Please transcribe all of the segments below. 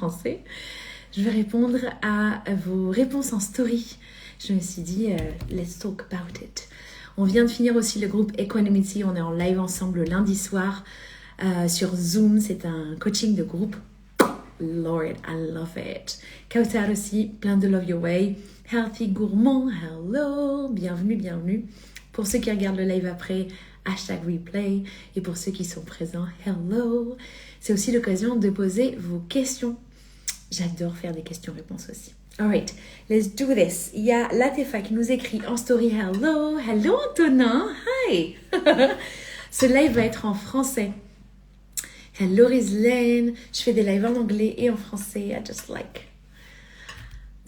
français. Je vais répondre à vos réponses en story. Je me suis dit, let's talk about it. On vient de finir aussi le groupe Equanimity. On est en live ensemble le lundi soir sur Zoom. C'est un coaching de groupe. Lord, I love it. Kautar aussi, plein de love your way. Healthy Gourmand, hello. Bienvenue, bienvenue. Pour ceux qui regardent le live après, hashtag replay. Et pour ceux qui sont présents, hello. C'est aussi l'occasion de poser vos questions. J'adore faire des questions-réponses aussi. Alright, let's do this. Il y a Latefa qui nous écrit en story, hello. Hello Antonin, hi. Ce live va être en français. Hello Rizlaine. Je fais des lives en anglais et en français. I just like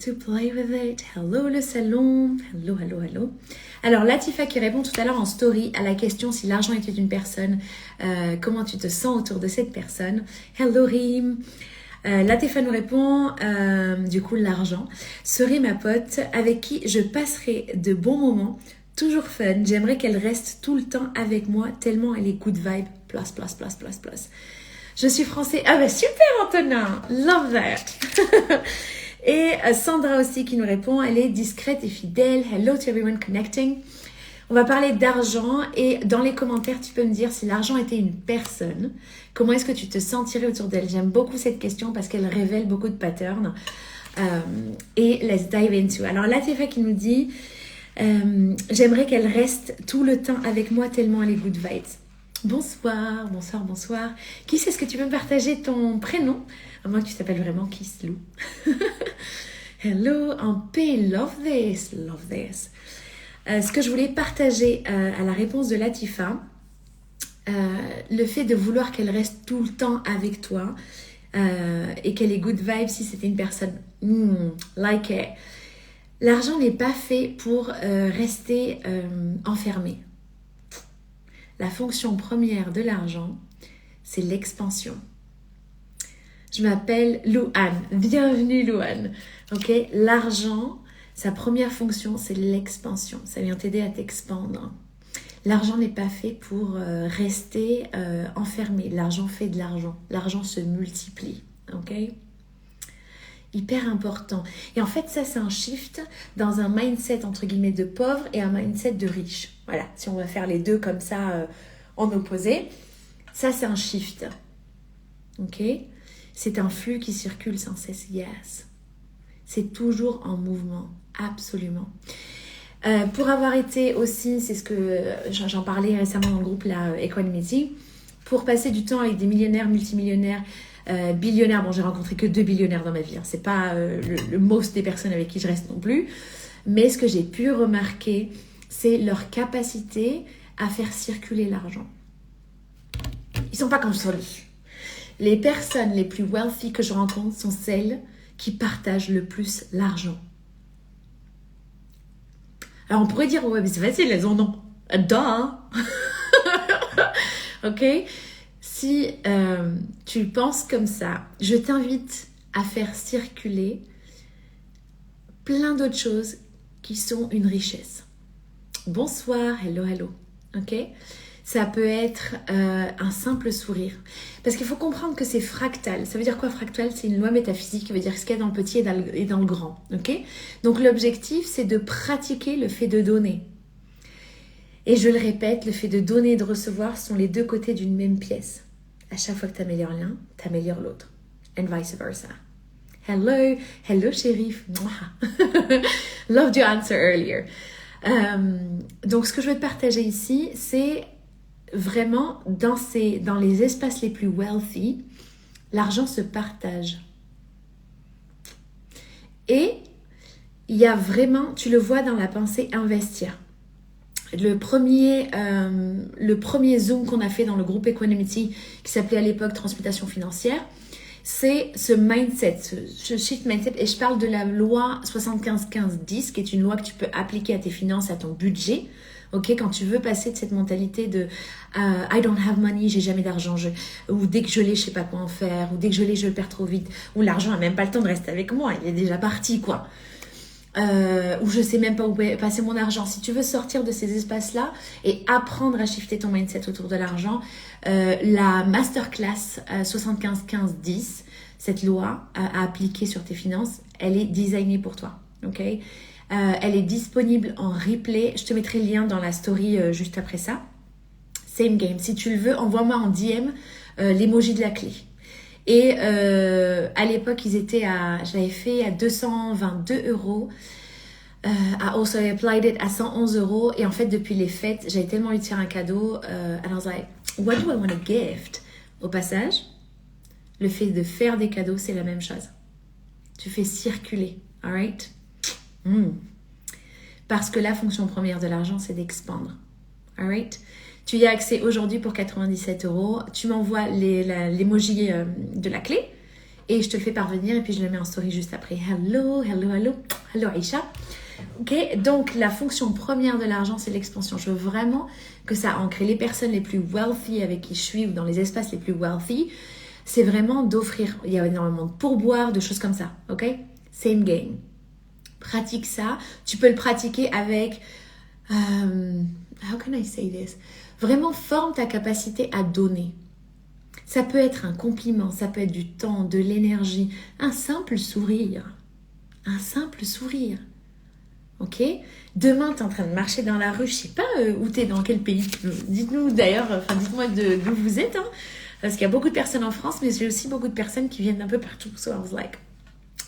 to play with it. Hello le salon. Hello, hello, hello. Alors Latifa qui répond tout à l'heure en story à la question si l'argent était une personne, comment tu te sens autour de cette personne. Hello Rim. Latifa nous répond, du coup l'argent serait ma pote avec qui je passerai de bons moments, toujours fun. J'aimerais qu'elle reste tout le temps avec moi tellement elle est good vibe. Plus, plus, plus, plus, plus. Je suis français. Ah bah super Antonin. Love that. Et Sandra aussi qui nous répond, elle est discrète et fidèle. Hello to everyone connecting. On va parler d'argent et dans les commentaires, tu peux me dire si l'argent était une personne, comment est-ce que tu te sentirais autour d'elle? J'aime beaucoup cette question parce qu'elle révèle beaucoup de patterns. Et let's dive into. Alors Latifa qui nous dit, j'aimerais qu'elle reste tout le temps avec moi tellement elle est good vibes. Bonsoir, bonsoir, bonsoir. Kiss, est-ce que tu peux me partager ton prénom? À moins que tu t'appelles vraiment Kiss Lou. Hello, en paix, love this, love this. Ce que je voulais partager à la réponse de Latifa, le fait de vouloir qu'elle reste tout le temps avec toi et qu'elle ait good vibes si c'était une personne like it. L'argent n'est pas fait pour rester enfermé. La fonction première de l'argent, c'est l'expansion. Je m'appelle Louane. Bienvenue Louane. Ok, l'argent, sa première fonction, c'est l'expansion. Ça vient t'aider à t'expandre. L'argent n'est pas fait pour rester enfermé. L'argent fait de l'argent. L'argent se multiplie. Ok, hyper important. Et en fait, ça, c'est un shift dans un mindset, entre guillemets, de pauvre et un mindset de riche. Voilà, si on va faire les deux comme ça, en opposé. Ça, c'est un shift. Ok? C'est un flux qui circule sans cesse. Yes. C'est toujours en mouvement. Absolument. Pour avoir été aussi, c'est ce que j'en parlais récemment dans le groupe, la Equanimity, pour passer du temps avec des millionnaires, multimillionnaires, billionnaires. Bon, j'ai rencontré que 2 billionnaires dans ma vie. Hein. C'est pas le most des personnes avec qui je reste non plus. Mais ce que j'ai pu remarquer, c'est leur capacité à faire circuler l'argent. Ils sont pas comme ça. Les personnes les plus wealthy que je rencontre sont celles qui partagent le plus l'argent. Alors on pourrait dire, ouais, mais c'est facile, elles en ont. Duh. Ok? Si tu penses comme ça, je t'invite à faire circuler plein d'autres choses qui sont une richesse. Bonsoir, hello, hello. Ok? Ça peut être un simple sourire. Parce qu'il faut comprendre que c'est fractal. Ça veut dire quoi fractal? C'est une loi métaphysique qui veut dire ce qu'il y a dans le petit et dans le grand. Ok? Donc l'objectif, c'est de pratiquer le fait de donner. Et je le répète, le fait de donner et de recevoir sont les deux côtés d'une même pièce. À chaque fois que tu améliores l'un, tu améliores l'autre. And vice versa. Hello, hello shérif. Loved your answer earlier. Donc ce que je veux te partager ici, c'est vraiment dans les espaces les plus wealthy, l'argent se partage. Et il y a vraiment, tu le vois dans la pensée investir. Le premier Zoom qu'on a fait dans le groupe Equanimity, qui s'appelait à l'époque Transmutation financière, c'est ce mindset, ce shift mindset. Et je parle de la loi 75-15-10, qui est une loi que tu peux appliquer à tes finances, à ton budget. Ok, quand tu veux passer de cette mentalité de I don't have money, j'ai jamais d'argent, ou dès que je l'ai, je sais pas quoi en faire, ou dès que je l'ai, je le perds trop vite, ou l'argent a même pas le temps de rester avec moi, il est déjà parti, quoi. Ou je sais même pas où passer mon argent. Si tu veux sortir de ces espaces-là et apprendre à shifter ton mindset autour de l'argent, la masterclass 75-15-10, cette loi à appliquer sur tes finances, elle est designée pour toi. Ok, elle est disponible en replay. Je te mettrai le lien dans la story juste après ça. Same game. Si tu le veux, envoie-moi en DM l'emoji de la clé. Et à l'époque, j'avais fait à 222 €. I also applied it à 111 €. Et en fait, depuis les fêtes, j'avais tellement envie de faire un cadeau. And I was like, what do I want to gift? Au passage, le fait de faire des cadeaux, c'est la même chose. Tu fais circuler, alright? Parce que la fonction première de l'argent, c'est d'expandre, alright? Tu y as accès aujourd'hui pour 97 €. Tu m'envoies l'emoji de la clé et je te le fais parvenir et puis je le mets en story juste après. Hello Aïcha. Ok, donc la fonction première de l'argent, c'est l'expansion. Je veux vraiment que ça ancre les personnes les plus wealthy avec qui je suis ou dans les espaces les plus wealthy. C'est vraiment d'offrir. Il y a énormément de pourboires, de choses comme ça. Ok, same game. Pratique ça. Tu peux le pratiquer avec... how can I say this? Vraiment, forme ta capacité à donner. Ça peut être un compliment, ça peut être du temps, de l'énergie, un simple sourire. Un simple sourire. Ok? Demain, tu es en train de marcher dans la rue, je sais pas où tu es, dans quel pays. Dites-nous d'ailleurs, dites-moi d'où vous êtes. Hein, parce qu'il y a beaucoup de personnes en France, mais j'ai aussi beaucoup de personnes qui viennent d'un peu partout. So I was like,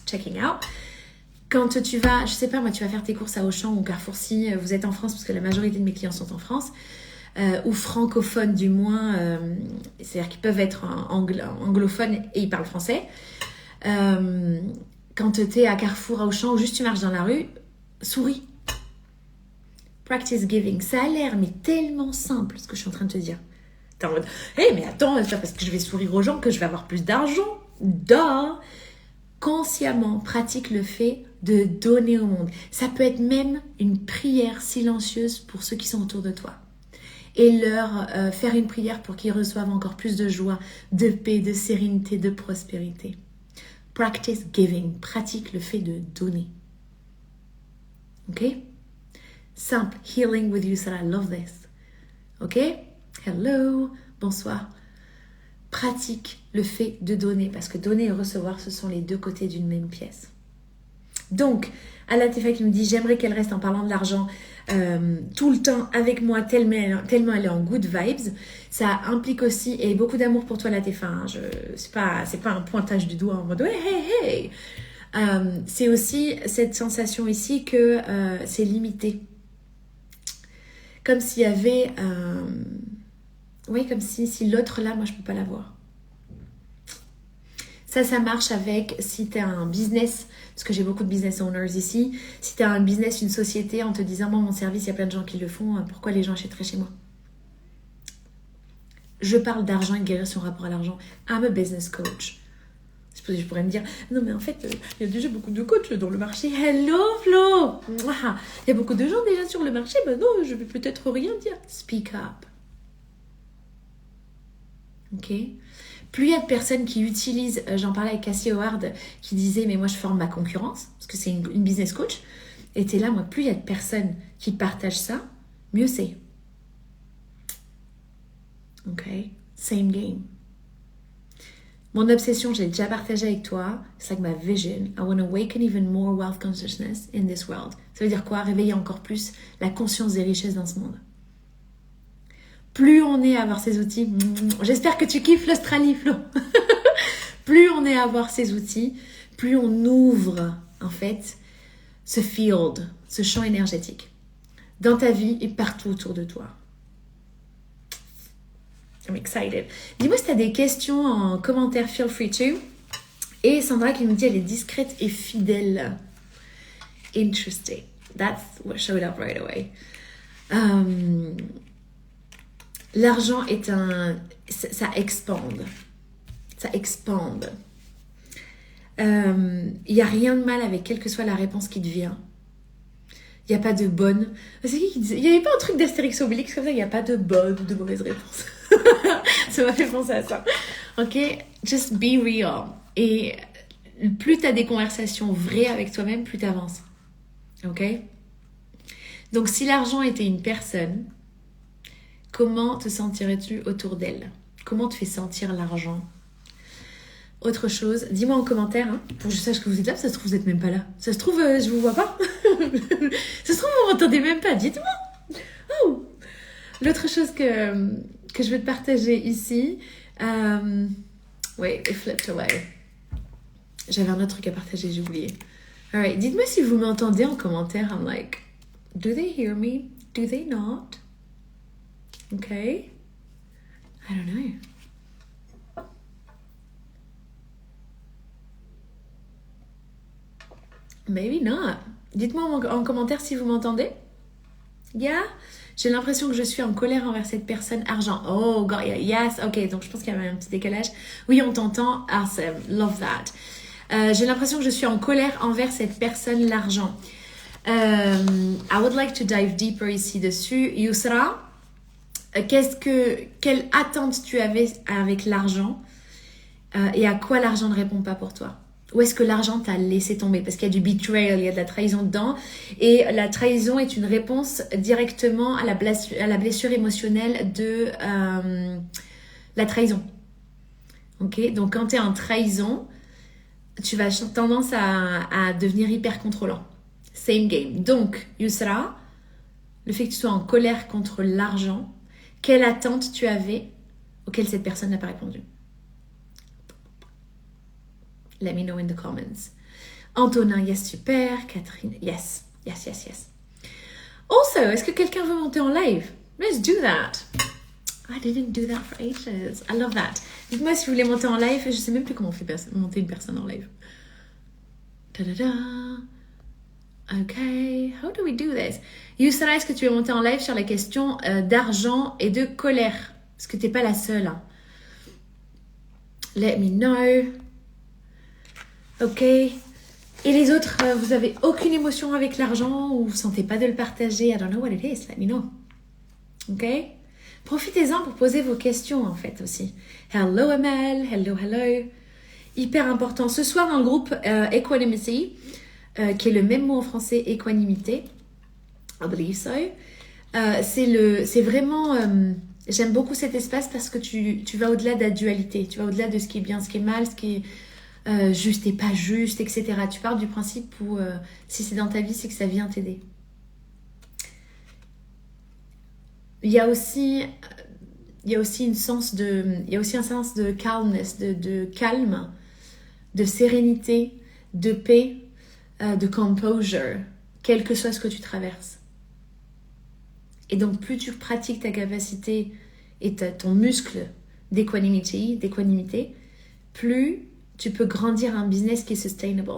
checking out. Quand tu vas, je sais pas moi, tu vas faire tes courses à Auchan ou Carrefour si vous êtes en France, parce que la majorité de mes clients sont en France, ou francophones du moins, c'est-à-dire qu'ils peuvent être anglophones et ils parlent français. Quand tu es à Carrefour, à Auchan, ou juste tu marches dans la rue, souris. Practice giving. Ça a l'air mais tellement simple ce que je suis en train de te dire. T'es en mode, mais attends, c'est pas parce que je vais sourire aux gens que je vais avoir plus d'argent. Duh. Consciemment, pratique le fait de donner au monde. Ça peut être même une prière silencieuse pour ceux qui sont autour de toi. Et leur faire une prière pour qu'ils reçoivent encore plus de joie, de paix, de sérénité, de prospérité. Practice giving. Pratique le fait de donner. Ok? Simple. Healing with you, I love this. Ok? Hello. Bonsoir. Pratique le fait de donner, parce que donner et recevoir, ce sont les deux côtés d'une même pièce. Donc, Alatefa qui me dit, j'aimerais qu'elle reste en parlant de l'argent tout le temps avec moi, tellement elle est en good vibes. Ça implique aussi, et beaucoup d'amour pour toi Alatefa, hein, c'est pas un pointage du doigt en mode hey. C'est aussi cette sensation ici que c'est limité. Comme s'il y avait... comme si l'autre là, moi je peux pas l'avoir. Ça marche avec si tu as un business, parce que j'ai beaucoup de business owners ici. Si tu as un business, une société, en te disant, moi mon service, il y a plein de gens qui le font, pourquoi les gens achèteraient chez moi? Je parle d'argent et de guérir son rapport à l'argent. I'm a business coach. Je pourrais me dire, non mais en fait, il y a déjà beaucoup de coachs dans le marché. Hello Flo. Il y a beaucoup de gens déjà sur le marché. Ben non, je vais peut-être rien dire. Speak up. Ok? Plus il y a de personnes qui utilisent, j'en parlais avec Cassie Howard, qui disait, mais moi je forme ma concurrence, parce que c'est une business coach. Et t'es là, moi, plus il y a de personnes qui partagent ça, mieux c'est. Ok? Same game. Mon obsession, j'ai déjà partagé avec toi, c'est like my vision. I want to awaken even more wealth consciousness in this world. Ça veut dire quoi? Réveiller encore plus la conscience des richesses dans ce monde. Plus on est à avoir ces outils, j'espère que tu kiffes l'Australie, Flo. Plus on est à avoir ces outils, plus on ouvre, en fait, ce field, ce champ énergétique, dans ta vie et partout autour de toi. I'm excited. Dis-moi si tu as des questions en commentaire, feel free to. Et Sandra qui me dit, elle est discrète et fidèle. Interesting. That's what showed up right away. L'argent est ça expande. Ça expande. Il n'y a rien de mal avec quelle que soit la réponse qui te vient. Il n'y a pas de bonne. C'est qui disait? Il n'y avait pas un truc d'Astérix Obélix comme ça, il n'y a pas de bonne ou de mauvaise réponse. Ça m'a fait penser à ça. Ok? Just be real. Et plus tu as des conversations vraies avec toi-même, plus tu avances. Ok? Donc si l'argent était une personne, comment te sentirais-tu autour d'elle? Comment te fait sentir l'argent? autre chose, dis-moi en commentaire, hein, pour que je sache que vous êtes là, ça se trouve, vous n'êtes même pas là. Ça se trouve, je vous vois pas. Ça se trouve, vous m'entendez même pas, dites-moi. Oh. L'autre chose que je veux te partager ici, wait, it flipped away. J'avais un autre truc à partager, j'ai oublié. Alright, dites-moi si vous m'entendez en commentaire. I'm like, do they hear me? Do they not? Okay. I don't know. Maybe not. Dites-moi en commentaire si vous m'entendez. Yeah? J'ai l'impression que je suis en colère envers cette personne. Argent. Oh, God, yes. Ok, donc je pense qu'il y avait un petit décalage. Oui, on t'entend. Awesome. Love that. J'ai l'impression que je suis en colère envers cette personne, l'argent. I would like to dive deeper ici dessus. Yousra, quelle attente tu avais avec l'argent et à quoi l'argent ne répond pas pour toi? Où est-ce que l'argent t'a laissé tomber? Parce qu'il y a du betrayal, il y a de la trahison dedans. Et la trahison est une réponse directement à la blessure émotionnelle de la trahison. Ok? Donc quand tu es en trahison, tu vas tendance à devenir hyper contrôlant. Same game. Donc, Yousra, le fait que tu sois en colère contre l'argent, quelle attente tu avais auquel cette personne n'a pas répondu? Let me know in the comments. Antonin, yes, super. Catherine, yes. Yes, yes, yes. Also, est-ce que quelqu'un veut monter en live? Let's do that. I didn't do that for ages. I love that. Dites-moi si vous voulez monter en live. Je sais même plus comment on fait monter une personne en live. Ta-da-da. Ok, how do we do this? Yousra, est-ce que tu veux monter en live sur la question d'argent et de colère? Parce que tu n'es pas la seule. Hein. Let me know. Ok. Et les autres, vous avez aucune émotion avec l'argent ou vous ne sentez pas de le partager? I don't know what it is. Let me know. Ok. Profitez-en pour poser vos questions en fait aussi. Hello Amel. Hello, hello. Hyper important. Ce soir dans le groupe Equanimity, qui est le même mot en français, équanimité. I believe so. C'est vraiment... j'aime beaucoup cet espace parce que tu vas au-delà de la dualité. Tu vas au-delà de ce qui est bien, ce qui est mal, ce qui est juste et pas juste, etc. Tu pars du principe où si c'est dans ta vie, c'est que ça vient t'aider. Il y a aussi un sens de calmness, de calme, de sérénité, de paix, de composure, quel que soit ce que tu traverses. Et donc, plus tu pratiques ta capacité et ton muscle d'équanimité, plus tu peux grandir un business qui est sustainable.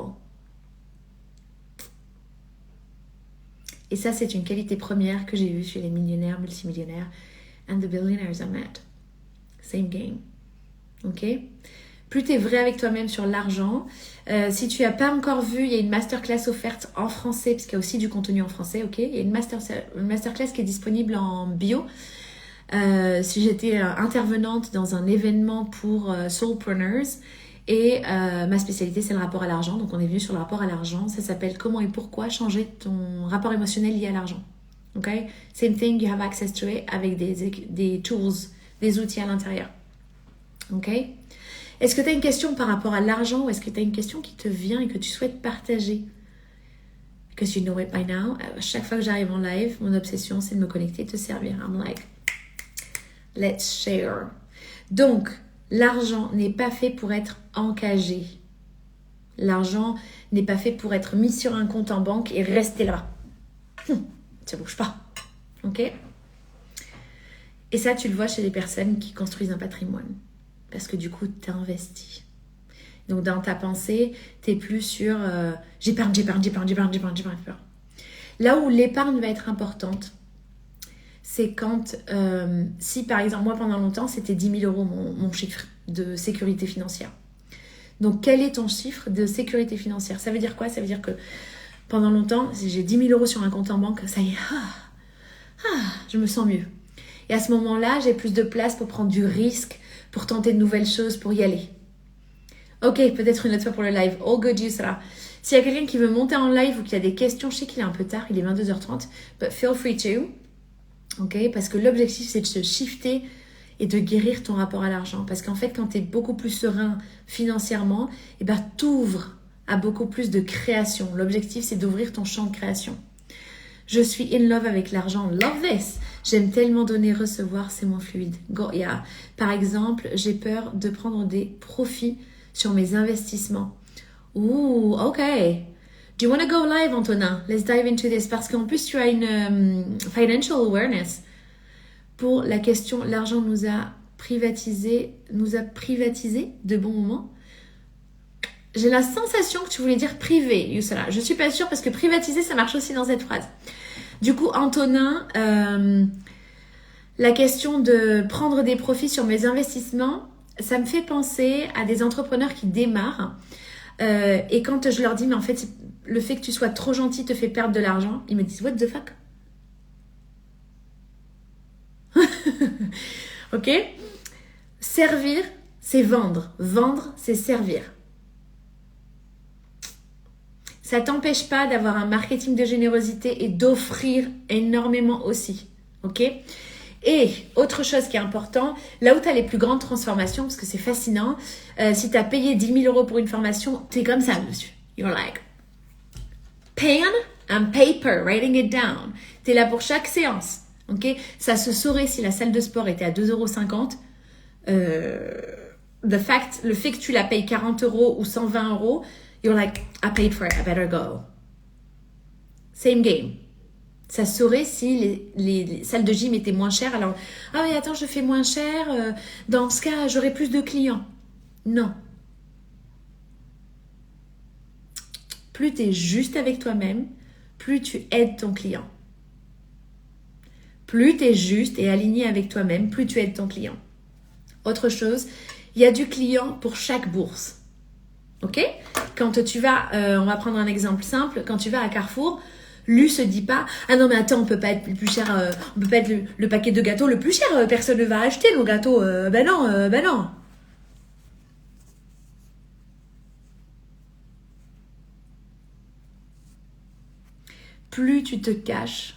Et ça, c'est une qualité première que j'ai vue chez les millionnaires, multimillionnaires and the billionaires I met. Same game. Ok? Plus tu es vrai avec toi-même sur l'argent. Si tu n'as pas encore vu, il y a une masterclass offerte en français, parce qu'il y a aussi du contenu en français, ok? Il y a une masterclass qui est disponible en bio. Si j'étais intervenante dans un événement pour soulpreneurs, et ma spécialité, c'est le rapport à l'argent. Donc, on est venu sur le rapport à l'argent. Ça s'appelle « Comment et pourquoi changer ton rapport émotionnel lié à l'argent ». Ok? Same thing, you have access to it avec des tools, des outils à l'intérieur. Ok? Est-ce que tu as une question par rapport à l'argent ou est-ce que tu as une question qui te vient et que tu souhaites partager? Because you know it by now. À chaque fois que j'arrive en live, mon obsession, c'est de me connecter et te servir. I'm like, let's share. Donc, l'argent n'est pas fait pour être encagé. L'argent n'est pas fait pour être mis sur un compte en banque et rester là. Ça bouge pas. Ok? Et ça, tu le vois chez les personnes qui construisent un patrimoine. Parce que du coup, tu as investi. Donc, dans ta pensée, tu n'es plus sur j'épargne. Là où l'épargne va être importante, c'est quand, si par exemple, moi pendant longtemps, c'était 10 000 € mon chiffre de sécurité financière. Donc, quel est ton chiffre de sécurité financière? Ça veut dire quoi? Ça veut dire que pendant longtemps, si j'ai 10 000 € sur un compte en banque, ça y est, je me sens mieux. Et à ce moment-là, j'ai plus de place pour prendre du risque, pour tenter de nouvelles choses, pour y aller. Ok, peut-être une autre fois pour le live. All good, Yousra. S'il y a quelqu'un qui veut monter en live ou qui a des questions, je sais qu'il est un peu tard, il est 22h30, but feel free to. Ok, parce que l'objectif, c'est de se shifter et de guérir ton rapport à l'argent. Parce qu'en fait, quand tu es beaucoup plus serein financièrement, eh ben, t'ouvres à beaucoup plus de création. L'objectif, c'est d'ouvrir ton champ de création. Je suis in love avec l'argent. Love this. J'aime tellement donner, recevoir, c'est mon fluide. Go, yeah. Par exemple, j'ai peur de prendre des profits sur mes investissements. Ouh, ok. Do you want to go live, Antonin? Let's dive into this. Parce qu'en plus, tu as une financial awareness. Pour la question, l'argent nous a privatisé de bons moments. J'ai la sensation que tu voulais dire privé, Youssala. Je suis pas sûre parce que privatiser, ça marche aussi dans cette phrase. Du coup, Antonin, la question de prendre des profits sur mes investissements, ça me fait penser à des entrepreneurs qui démarrent. Et quand je leur dis, mais en fait, le fait que tu sois trop gentil te fait perdre de l'argent, ils me disent, what the fuck? Ok? Servir, c'est vendre. Vendre, c'est servir. Ça t'empêche pas d'avoir un marketing de générosité et d'offrir énormément aussi. Ok? Et autre chose qui est important, là où tu as les plus grandes transformations, parce que c'est fascinant, si tu as payé 10 000 € pour une formation, tu es comme ça, monsieur. You're like, pen and paper, writing it down. Tu es là pour chaque séance. Ok? Ça se saurait si la salle de sport était à 2,50 €. Le fait que tu la payes 40 € ou 120 €, you're like, I paid for it, I better go. Same game. Ça saurait si les salles de gym étaient moins chères. Alors, ah oui, attends, je fais moins cher. Dans ce cas, j'aurai plus de clients. Non. Plus tu es juste avec toi-même, plus tu aides ton client. Plus tu es juste et aligné avec toi-même, plus tu aides ton client. Autre chose, il y a du client pour chaque bourse. Ok? Quand tu vas, on va prendre un exemple simple, quand tu vas à Carrefour, lui se dit pas, ah non mais attends, on peut pas être le plus cher, on peut pas être le paquet de gâteaux le plus cher, personne ne va acheter nos gâteaux, ben non. Plus tu te caches,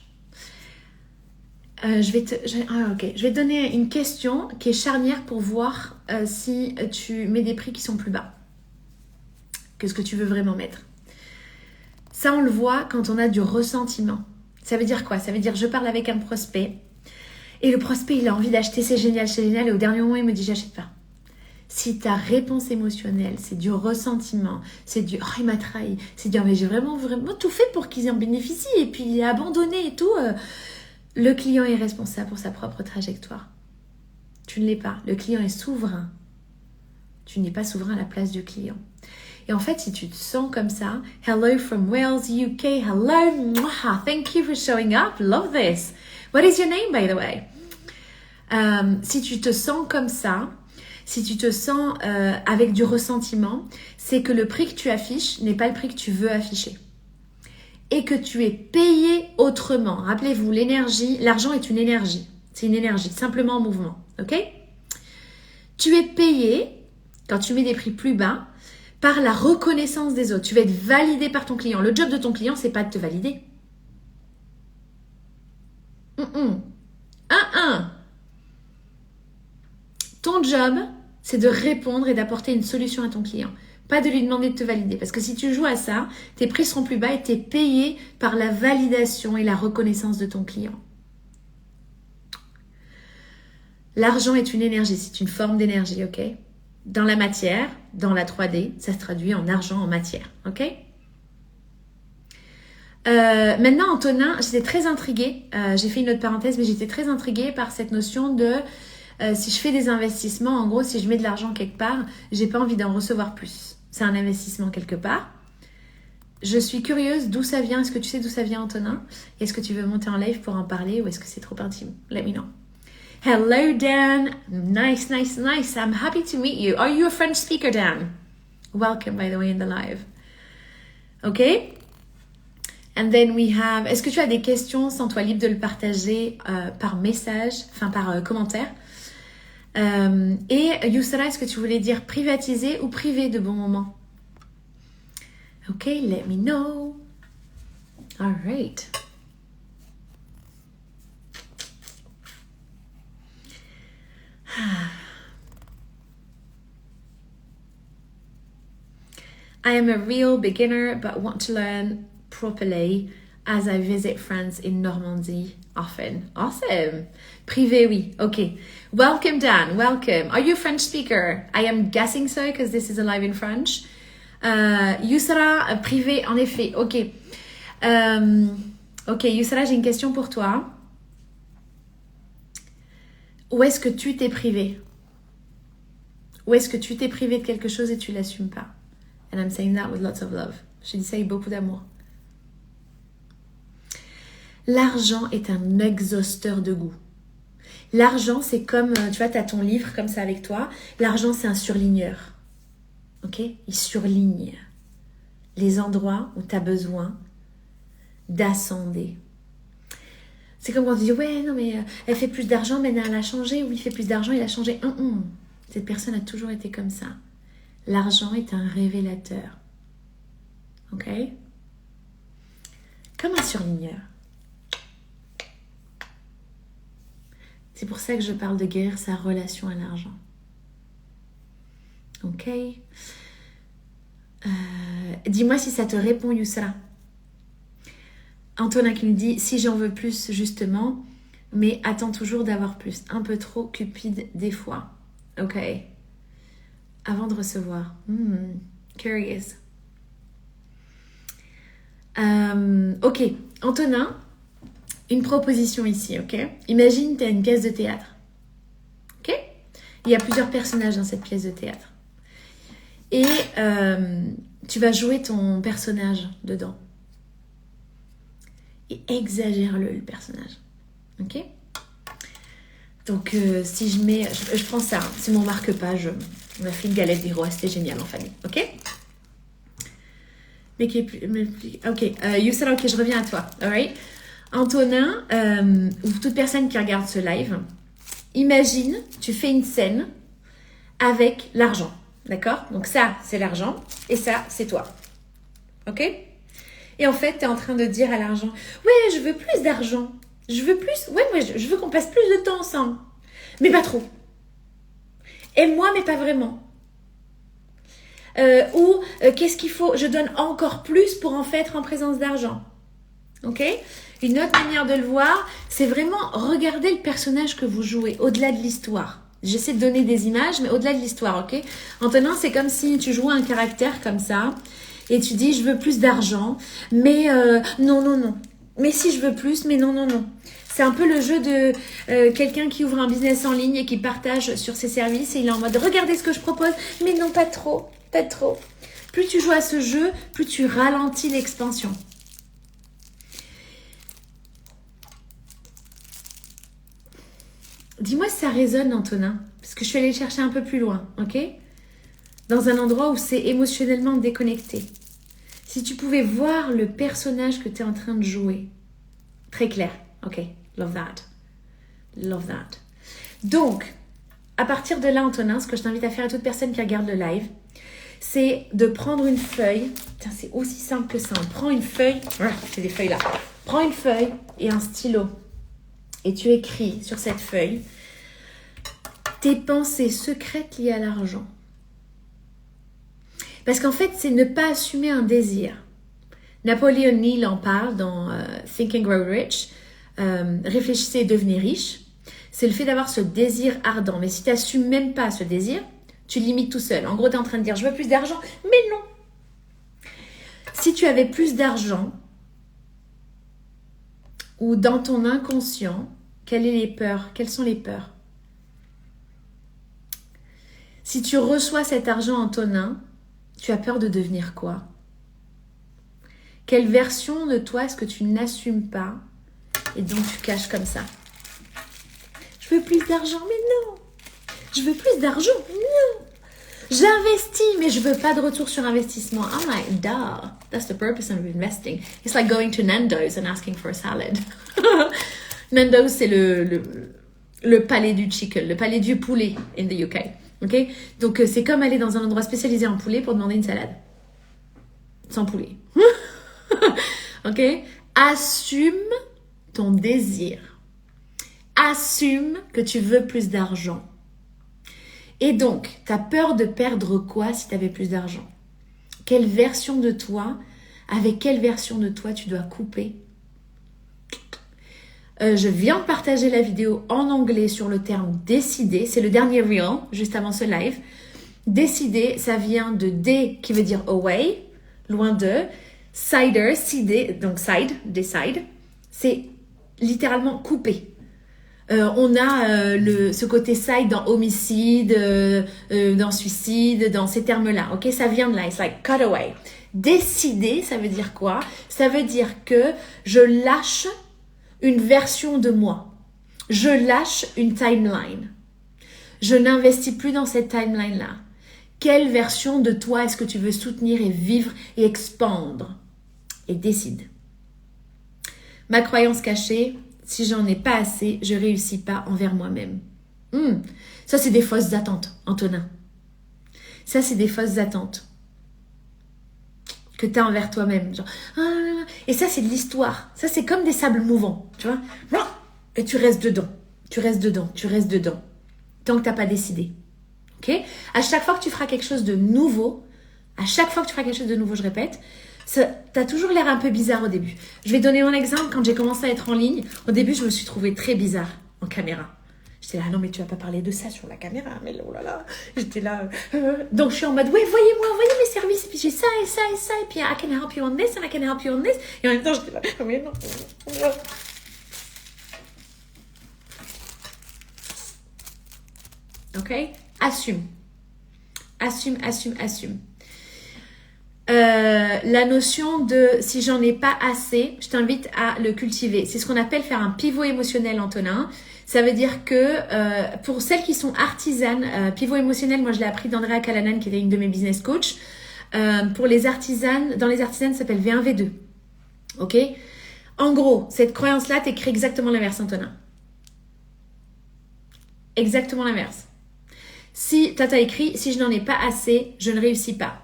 je vais te donner une question qui est charnière pour voir si tu mets des prix qui sont plus bas. Qu'est-ce que tu veux vraiment mettre? Ça, on le voit quand on a du ressentiment. Ça veut dire quoi? Ça veut dire je parle avec un prospect et le prospect, il a envie d'acheter, c'est génial, et au dernier moment, il me dit j'achète pas. Si ta réponse émotionnelle, c'est du ressentiment, c'est du il m'a trahi, c'est du mais j'ai vraiment tout fait pour qu'ils en bénéficient et puis il est abandonné et tout. Le client est responsable pour sa propre trajectoire. Tu ne l'es pas. Le client est souverain. Tu n'es pas souverain à la place du client. Et en fait, si tu te sens comme ça, hello from Wales, UK, hello, thank you for showing up, love this. What is your name, by the way? Si tu te sens comme ça, si tu te sens avec du ressentiment, c'est que le prix que tu affiches n'est pas le prix que tu veux afficher. Et que tu es payé autrement. Rappelez-vous, l'énergie, l'argent est une énergie. C'est une énergie, simplement en mouvement. Ok? Tu es payé, quand tu mets des prix plus bas, par la reconnaissance des autres. Tu vas être validé par ton client. Le job de ton client, c'est pas de te valider. Ton job, c'est de répondre et d'apporter une solution à ton client. Pas de lui demander de te valider. Parce que si tu joues à ça, tes prix seront plus bas et tu es payé par la validation et la reconnaissance de ton client. L'argent est une énergie, c'est une forme d'énergie, ok? Dans la matière, dans la 3D, ça se traduit en argent, en matière, ok? Maintenant, Antonin, j'étais très intriguée. J'ai fait une autre parenthèse, mais j'étais très intriguée par cette notion de si je fais des investissements, en gros, si je mets de l'argent quelque part, j'ai pas envie d'en recevoir plus. C'est un investissement quelque part. Je suis curieuse d'où ça vient. Est-ce que tu sais d'où ça vient, Antonin? Est-ce que tu veux monter en live pour en parler ou est-ce que c'est trop intime? Let me know. Hello, Dan. Nice. I'm happy to meet you. Are you a French speaker, Dan? Welcome, by the way, in the live. Okay? And then we have... Est-ce que tu as des questions? Sens-toi libre de le partager par message, enfin par commentaire. Et Youssala, est-ce que tu voulais dire privatiser ou privé de bon moment? Ok, let me know. All right. I am a real beginner but want to learn properly as I visit friends in Normandy often. Awesome. Privé, oui. Okay. Welcome, Dan. Welcome. Are you a French speaker? I am guessing so because this is a live in French. Yousra, privé, en effet. Ok. Ok, Yousra, j'ai une question pour toi. Où est-ce que tu t'es privé? Où est-ce que tu t'es privé de quelque chose et tu l'assumes pas? And I'm saying that with lots of love. Je dis ça avec beaucoup d'amour. L'argent est un exhausteur de goût. L'argent, c'est comme, tu vois, tu as ton livre comme ça avec toi. L'argent, c'est un surligneur. Ok? Il surligne les endroits où tu as besoin d'assonder. C'est comme quand tu dis, ouais, non, mais elle fait plus d'argent, mais elle a changé. Ou il fait plus d'argent, il a changé. Cette personne a toujours été comme ça. L'argent est un révélateur. Ok? Comme un surligneur. C'est pour ça que je parle de guérir sa relation à l'argent. Ok. Dis-moi si ça te répond, Yousra. Antonin qui nous dit, si j'en veux plus, justement, mais attends toujours d'avoir plus. Un peu trop cupide des fois. Ok. Avant de recevoir. Curious. Ok. Antonin, une proposition ici, ok? Imagine, tu as une pièce de théâtre. Ok? Il y a plusieurs personnages dans cette pièce de théâtre. Et tu vas jouer ton personnage dedans. Et exagère-le personnage. Ok? Donc, si je mets... Je prends ça, hein, c'est mon marque-page. On a fait une galette des rois, c'était génial en famille. Ok? Mais qui est plus... Ok, Yousra, ok, je reviens à toi. Alright? Antonin, ou toute personne qui regarde ce live, imagine, tu fais une scène avec l'argent. D'accord? Donc ça, c'est l'argent. Et ça, c'est toi. Ok? Et en fait, tu es en train de dire à l'argent, ouais, je veux plus d'argent. Je veux plus, ouais, moi, je veux qu'on passe plus de temps ensemble. Mais pas trop. Aime-moi, mais pas vraiment. Qu'est-ce qu'il faut? Je donne encore plus pour en fait être en présence d'argent. Ok? Une autre manière de le voir, c'est vraiment regarder le personnage que vous jouez, au-delà de l'histoire. J'essaie de donner des images, mais au-delà de l'histoire, ok? Antonin, c'est comme si tu jouais un caractère comme ça, et tu dis, je veux plus d'argent, mais non. Mais si je veux plus, mais non. C'est un peu le jeu de quelqu'un qui ouvre un business en ligne et qui partage sur ses services, et il est en mode, regardez ce que je propose, mais non, pas trop. Plus tu joues à ce jeu, plus tu ralentis l'expansion. Dis-moi si ça résonne, Antonin, parce que je suis allée chercher un peu plus loin, ok? Dans un endroit où c'est émotionnellement déconnecté. Si tu pouvais voir le personnage que tu es en train de jouer. Très clair, ok? Love that. Donc, à partir de là, Antonin, ce que je t'invite à faire à toute personne qui regarde le live, c'est de prendre une feuille. Tiens, c'est aussi simple que ça. On prend une feuille. C'est des feuilles là. Prends une feuille et un stylo. Et tu écris sur cette feuille tes pensées secrètes liées à l'argent. Parce qu'en fait, c'est ne pas assumer un désir. Napoleon Hill en parle dans Think and Grow Rich. Réfléchissez et devenez riche. C'est le fait d'avoir ce désir ardent. Mais si tu n'assumes même pas ce désir, tu le limites tout seul. En gros, tu es en train de dire, je veux plus d'argent. Mais non. Si tu avais plus d'argent, ou dans ton inconscient, quelles sont les peurs? Si tu reçois cet argent, Antonin, tu as peur de devenir quoi? Quelle version de toi est-ce que tu n'assumes pas et donc tu caches comme ça? Je veux plus d'argent, mais non. Je veux plus d'argent, non. J'investis, mais je veux pas de retour sur investissement. I'm like, duh, that's the purpose of investing. It's like going to Nando's and asking for a salad. Nando's, c'est le palais du chicken, le palais du poulet in the UK. Okay? Donc, c'est comme aller dans un endroit spécialisé en poulet pour demander une salade. Sans poulet. Ok? Assume ton désir. Assume que tu veux plus d'argent. Et donc, tu as peur de perdre quoi si tu avais plus d'argent? Quelle version de toi, avec quelle version de toi tu dois couper? Je viens de partager la vidéo en anglais sur le terme décider. C'est le dernier reel, juste avant ce live. Décider, ça vient de D qui veut dire away, loin de. Cider, cider, donc side, decide, c'est littéralement couper. On a ce côté side dans homicide, dans suicide, dans ces termes-là. Ok, ça vient de là. It's like cut away. Décider, ça veut dire quoi? Ça veut dire que je lâche une version de moi. Je lâche une timeline. Je n'investis plus dans cette timeline-là. Quelle version de toi est-ce que tu veux soutenir et vivre et expandre? Et décide. Ma croyance cachée, si j'en ai pas assez, je réussis pas envers moi-même. Ça, c'est des fausses attentes, Antonin. Ça, c'est des fausses attentes que tu as envers toi-même. Genre, et ça, c'est de l'histoire. Ça, c'est comme des sables mouvants, tu vois. Et tu restes dedans. Tu restes dedans. Tu restes dedans. Tant que tu n'as pas décidé. Ok? À chaque fois que tu feras quelque chose de nouveau, je répète, t'as toujours l'air un peu bizarre au début. Je vais donner un exemple. Quand j'ai commencé à être en ligne, au début, je me suis trouvée très bizarre en caméra. J'étais là, non, mais tu vas pas parler de ça sur la caméra. Mais oh là là, j'étais là. Donc, je suis en mode, ouais, voyez mes services. Et puis, j'ai ça et ça et ça. Et puis, I can help you on this and I can help you on this. Et en même temps, j'étais là, mais non. Ok? Assume. La notion de si j'en ai pas assez, je t'invite à le cultiver. C'est ce qu'on appelle faire un pivot émotionnel, Antonin. Ça veut dire que pour celles qui sont artisanes, pivot émotionnel, moi je l'ai appris d'Andrea Calanan qui était une de mes business coachs. Pour les artisanes, dans les artisanes, ça s'appelle V1, V2. Ok? En gros, cette croyance-là t'écrit exactement l'inverse, Antonin. Exactement l'inverse. Si t'as écrit, si je n'en ai pas assez, je ne réussis pas.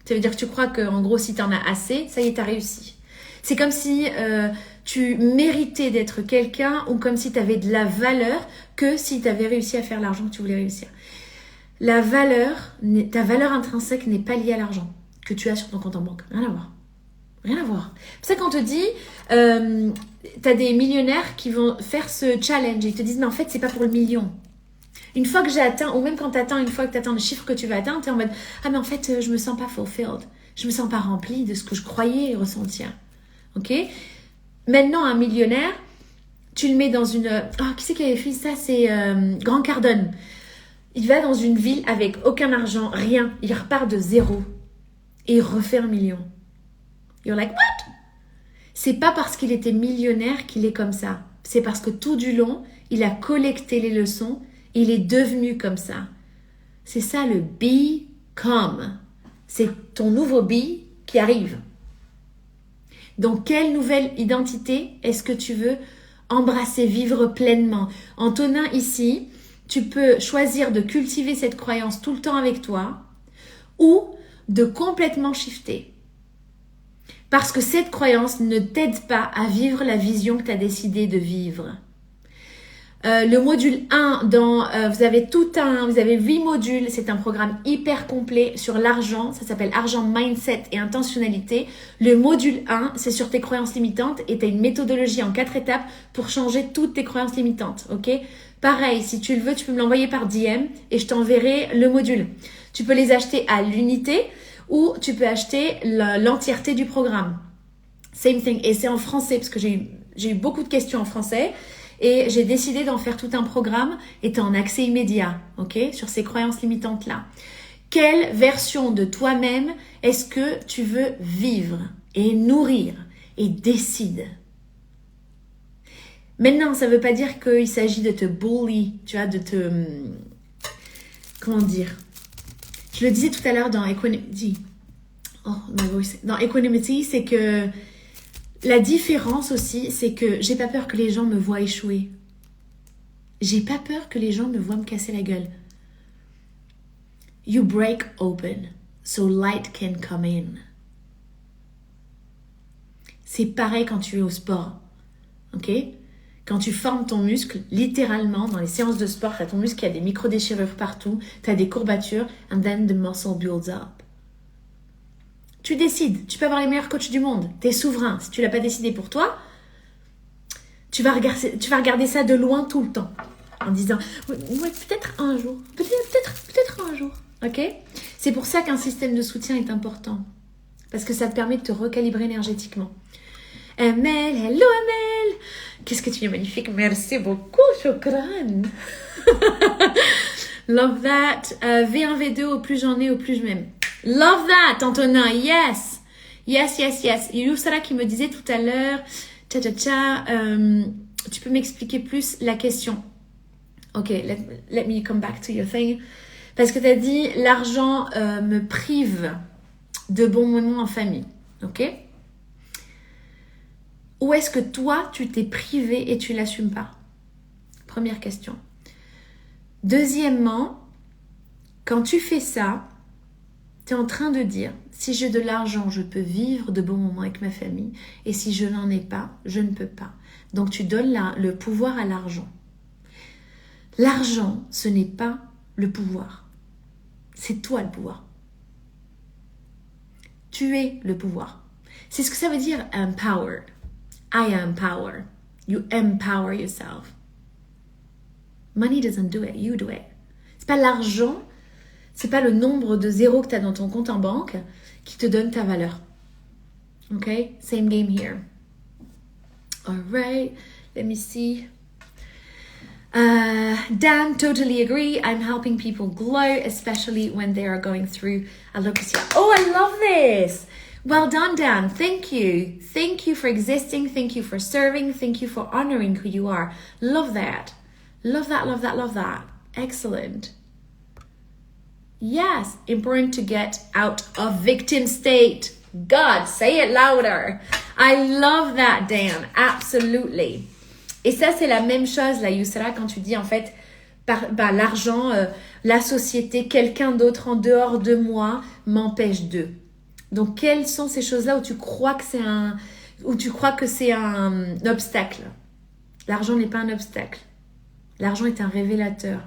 Ça veut dire que tu crois qu'en gros, si tu en as assez, ça y est, tu as réussi. C'est comme si tu méritais d'être quelqu'un ou comme si tu avais de la valeur que si tu avais réussi à faire l'argent que tu voulais réussir. Ta valeur intrinsèque n'est pas liée à l'argent que tu as sur ton compte en banque. Rien à voir. Rien à voir. C'est pour ça qu'on te dit, tu as des millionnaires qui vont faire ce challenge. Ils te disent, mais en fait, c'est pas pour le million. Une fois que j'ai atteint, ou même quand tu atteins, une fois que tu atteins le chiffre que tu vas atteindre, tu es en mode « Ah mais en fait, je me sens pas fulfilled. Je me sens pas remplie de ce que je croyais ressentir. » Ok? Maintenant, un millionnaire, tu le mets dans une... qui c'est qui avait fait ça? C'est Grant Cardone. Il va dans une ville avec aucun argent, rien. Il repart de zéro. Et il refait 1 million. You're like, what? C'est pas parce qu'il était millionnaire qu'il est comme ça. C'est parce que tout du long, il a collecté les leçons. Il est devenu comme ça. C'est ça le become. C'est ton nouveau be qui arrive. Donc, quelle nouvelle identité est-ce que tu veux embrasser, vivre pleinement? Antonin, ici, tu peux choisir de cultiver cette croyance tout le temps avec toi ou de complètement shifter. Parce que cette croyance ne t'aide pas à vivre la vision que tu as décidé de vivre. Le module 1, vous avez 8 modules, c'est un programme hyper complet sur l'argent, ça s'appelle Argent, Mindset et Intentionnalité. Le module 1, c'est sur tes croyances limitantes et tu as une méthodologie en 4 étapes pour changer toutes tes croyances limitantes, ok? Pareil, si tu le veux, tu peux me l'envoyer par DM et je t'enverrai le module. Tu peux les acheter à l'unité ou tu peux acheter l'entièreté du programme. Same thing, et c'est en français parce que j'ai eu beaucoup de questions en français. Et j'ai décidé d'en faire tout un programme et tu as en accès immédiat, ok, sur ces croyances limitantes-là. Quelle version de toi-même est-ce que tu veux vivre et nourrir et décide? Maintenant, ça ne veut pas dire qu'il s'agit de te bully, tu vois, de te... Comment dire? Je le disais tout à l'heure dans Equanimity. Oh, my voice. Dans Equanimity, c'est que... La différence aussi, c'est que j'ai pas peur que les gens me voient échouer. J'ai pas peur que les gens me voient me casser la gueule. You break open, so light can come in. C'est pareil quand tu es au sport, ok? Quand tu formes ton muscle, littéralement, dans les séances de sport, tu as ton muscle qui a des micro-déchirures partout, tu as des courbatures, and then the muscle builds up. Tu décides. Tu peux avoir les meilleurs coachs du monde. Tu es souverain. Si tu l'as pas décidé pour toi, tu vas regarder ça de loin tout le temps. En disant, ouais, peut-être un jour. Peut-être un jour. Ok? C'est pour ça qu'un système de soutien est important. Parce que ça te permet de te recalibrer énergétiquement. Amel, hello Amel! Qu'est-ce que tu es magnifique. Merci beaucoup, shukran. Love that. V1, V2, au plus j'en ai, au plus je m'aime. Love that, Antonin. Yes. Yes. Yousra qui me disait tout à l'heure, tu peux m'expliquer plus la question. Ok, let me come back to your thing. Parce que tu as dit, l'argent me prive de bons moments en famille. Ok? Où est-ce que toi, tu t'es privé et tu l'assumes pas? Première question. Deuxièmement, quand tu fais ça, tu es en train de dire, si j'ai de l'argent, je peux vivre de bons moments avec ma famille. Et si je n'en ai pas, je ne peux pas. Donc tu donnes le pouvoir à l'argent. L'argent, ce n'est pas le pouvoir. C'est toi le pouvoir. Tu es le pouvoir. C'est ce que ça veut dire empowered. I am power. You empower yourself. Money doesn't do it, you do it. C'est pas l'argent, c'est pas le nombre de zéros que tu as dans ton compte en banque qui te donne ta valeur. Ok? Same game here. Alright, let me see. Dan, totally agree. I'm helping people glow, especially when they are going through alopecia. Oh, I love this. Well done, Dan. Thank you. Thank you for existing. Thank you for serving. Thank you for honoring who you are. Love that. Love that. Excellent. Yes, important to get out of victim state. God, say it louder. I love that, Dan. Absolutely. Et ça, c'est la même chose, là, Yousra, quand tu dis, en fait, l'argent, la société, quelqu'un d'autre en dehors de moi m'empêche de. Donc, quelles sont ces choses-là où tu crois que c'est un obstacle? L'argent n'est pas un obstacle. L'argent est un révélateur.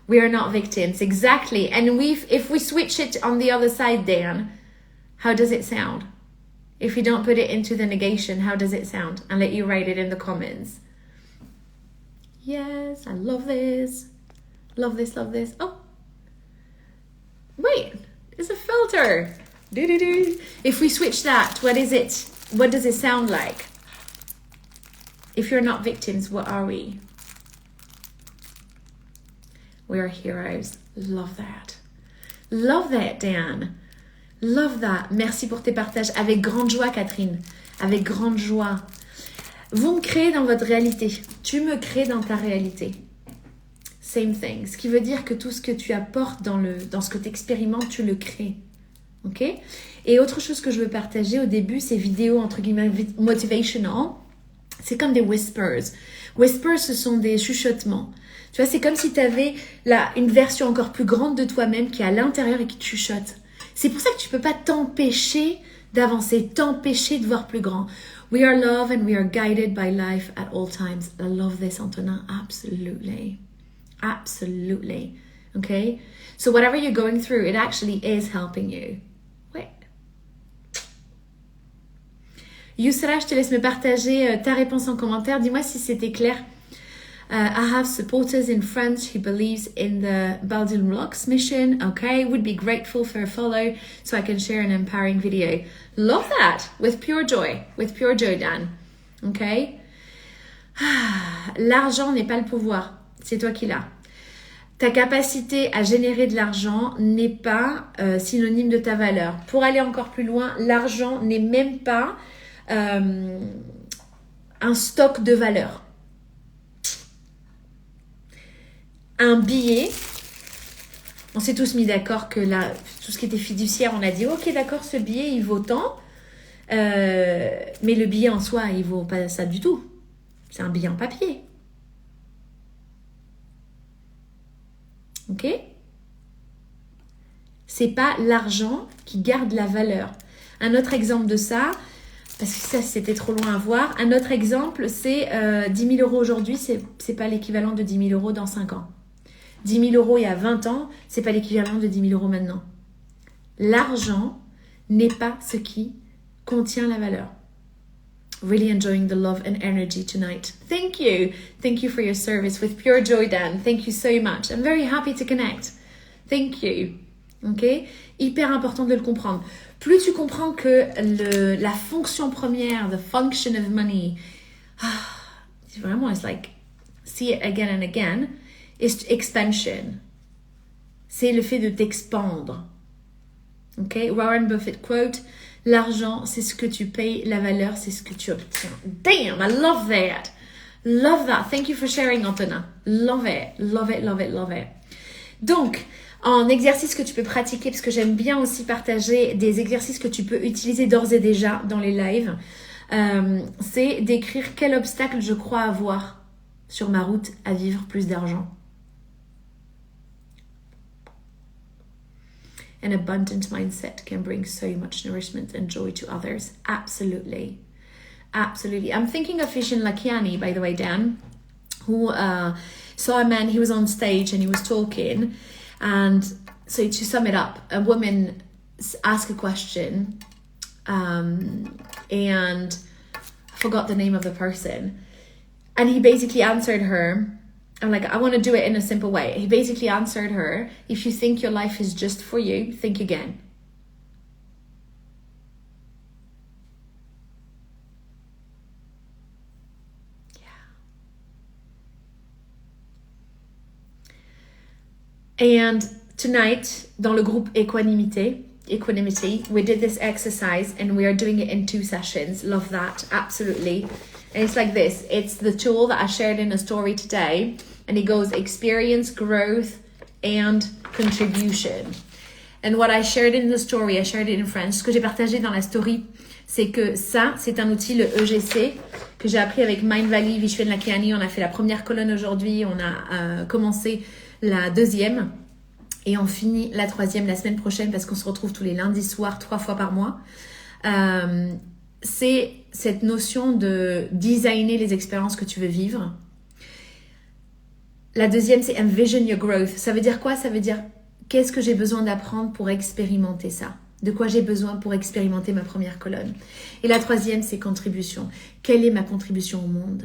We are not victims, exactly. And if we switch it on the other side, Dan, how does it sound? If we don't put it into the negation, how does it sound? I'll let you write it in the comments. Yes, I love this. Love this. Oh, wait, it's a filter. If we switch that, what is it? What does it sound like? If you're not victims, what are we? We are heroes. Love that. Love that, Dan. Love that. Merci pour tes partages. Avec grande joie, Catherine. Avec grande joie. Vous me créez dans votre réalité. Tu me crées dans ta réalité. Same thing. Ce qui veut dire que tout ce que tu apportes dans ce que tu expérimentes, tu le crées. Ok? Et autre chose que je veux partager au début, ces vidéos entre guillemets motivational, c'est comme des whispers. Whispers, ce sont des chuchotements. Tu vois, c'est comme si tu avais une version encore plus grande de toi-même qui est à l'intérieur et qui te chuchote. C'est pour ça que tu peux pas t'empêcher d'avancer, t'empêcher de voir plus grand. We are love and we are guided by life at all times. I love this, Antonin. Absolutely. Absolutely. Okay? So whatever you're going through, it actually is helping you. Ouais. Yousra, je te laisse me partager ta réponse en commentaire. Dis-moi si c'était clair. I have supporters in France who believes in the Baldwin Blocks mission. Okay, would be grateful for a follow so I can share an empowering video. Love that, with pure joy, Dan. Okay. L'argent n'est pas le pouvoir, c'est toi qui l'as. Ta capacité à générer de l'argent n'est pas synonyme de ta valeur. Pour aller encore plus loin, l'argent n'est même pas un stock de valeur. Un billet, on s'est tous mis d'accord que tout ce qui était fiduciaire, on a dit ok d'accord, ce billet il vaut tant, mais le billet en soi il vaut pas ça du tout, c'est un billet en papier. Ok? C'est pas l'argent qui garde la valeur. Un autre exemple de ça, parce que ça c'était trop loin à voir, un autre exemple c'est 10 000 € aujourd'hui, c'est pas l'équivalent de 10 000 € dans 5 ans. 10 000 € il y a 20 ans, c'est pas l'équivalent de 10 000 € maintenant. L'argent n'est pas ce qui contient la valeur. Really enjoying the love and energy tonight. Thank you. Thank you for your service with pure joy, Dan. Thank you so much. I'm very happy to connect. Thank you. Ok? Hyper important de le comprendre. Plus tu comprends que la fonction première, the function of money, vraiment, it's like, see it again and again, is expansion. C'est le fait de t'expandre. Ok? Warren Buffett quote, l'argent, c'est ce que tu payes, la valeur, c'est ce que tu obtiens. Damn, I love that. Love that. Thank you for sharing, Antonin. Love it. Love it, love it, love it. Donc, en exercice que tu peux pratiquer, parce que j'aime bien aussi partager des exercices que tu peux utiliser d'ores et déjà dans les lives, c'est d'écrire quel obstacle je crois avoir sur ma route à vivre plus d'argent. An abundant mindset can bring so much nourishment and joy to others. Absolutely. Absolutely. I'm thinking of Vishen Lakhiani, by the way, Dan, who saw a man, he was on stage and he was talking. And so to sum it up, a woman asked a question and I forgot the name of the person. And he basically answered her, I'm like, I want to do it in a simple way. He basically answered her, if you think your life is just for you, think again. Yeah. And tonight, dans le groupe Equanimity, we did this exercise and we are doing it in 2 sessions. Love that, absolutely. And it's like this. It's the tool that I shared in a story today. And it goes experience, growth, and contribution. And what I shared in the story, I shared it in French. Ce que j'ai partagé dans la story, c'est que ça, c'est un outil, le EGC, que j'ai appris avec Mindvalley, Vishen Lakhiani. On a fait la première colonne aujourd'hui. On a commencé la 2e. Et on finit la 3e la semaine prochaine parce qu'on se retrouve tous les lundis soirs, 3 fois par mois. C'est cette notion de designer les expériences que tu veux vivre. La 2e, c'est envision your growth. Ça veut dire quoi? Ça veut dire qu'est-ce que j'ai besoin d'apprendre pour expérimenter ça? De quoi j'ai besoin pour expérimenter ma première colonne? Et la 3e, c'est contribution. Quelle est ma contribution au monde?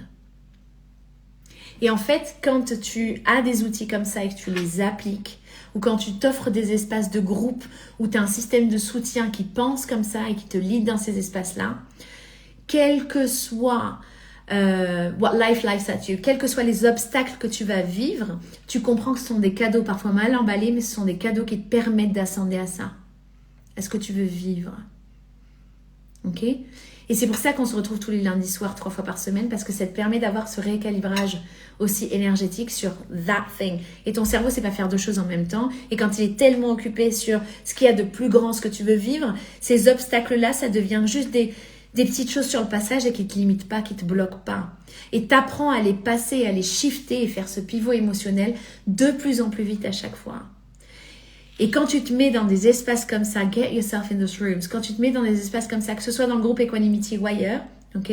Et en fait, quand tu as des outils comme ça et que tu les appliques, ou quand tu t'offres des espaces de groupe où tu as un système de soutien qui pense comme ça et qui te lead dans ces espaces-là, quel que soit what life lives at you, quels que soient les obstacles que tu vas vivre, tu comprends que ce sont des cadeaux parfois mal emballés, mais ce sont des cadeaux qui te permettent d'ascender à ça. Est-ce que tu veux vivre? Ok? Et c'est pour ça qu'on se retrouve tous les lundis soirs 3 fois par semaine, parce que ça te permet d'avoir ce rééquilibrage aussi énergétique sur that thing. Et ton cerveau, c'est pas faire 2 choses en même temps. Et quand il est tellement occupé sur ce qu'il y a de plus grand, ce que tu veux vivre, ces obstacles-là, ça devient juste des petites choses sur le passage et qui ne te limitent pas, qui ne te bloquent pas. Et tu apprends à les passer, à les shifter et faire ce pivot émotionnel de plus en plus vite à chaque fois. Et quand tu te mets dans des espaces comme ça, get yourself in those rooms, quand tu te mets dans des espaces comme ça, que ce soit dans le groupe Equanimity ou ailleurs, ok,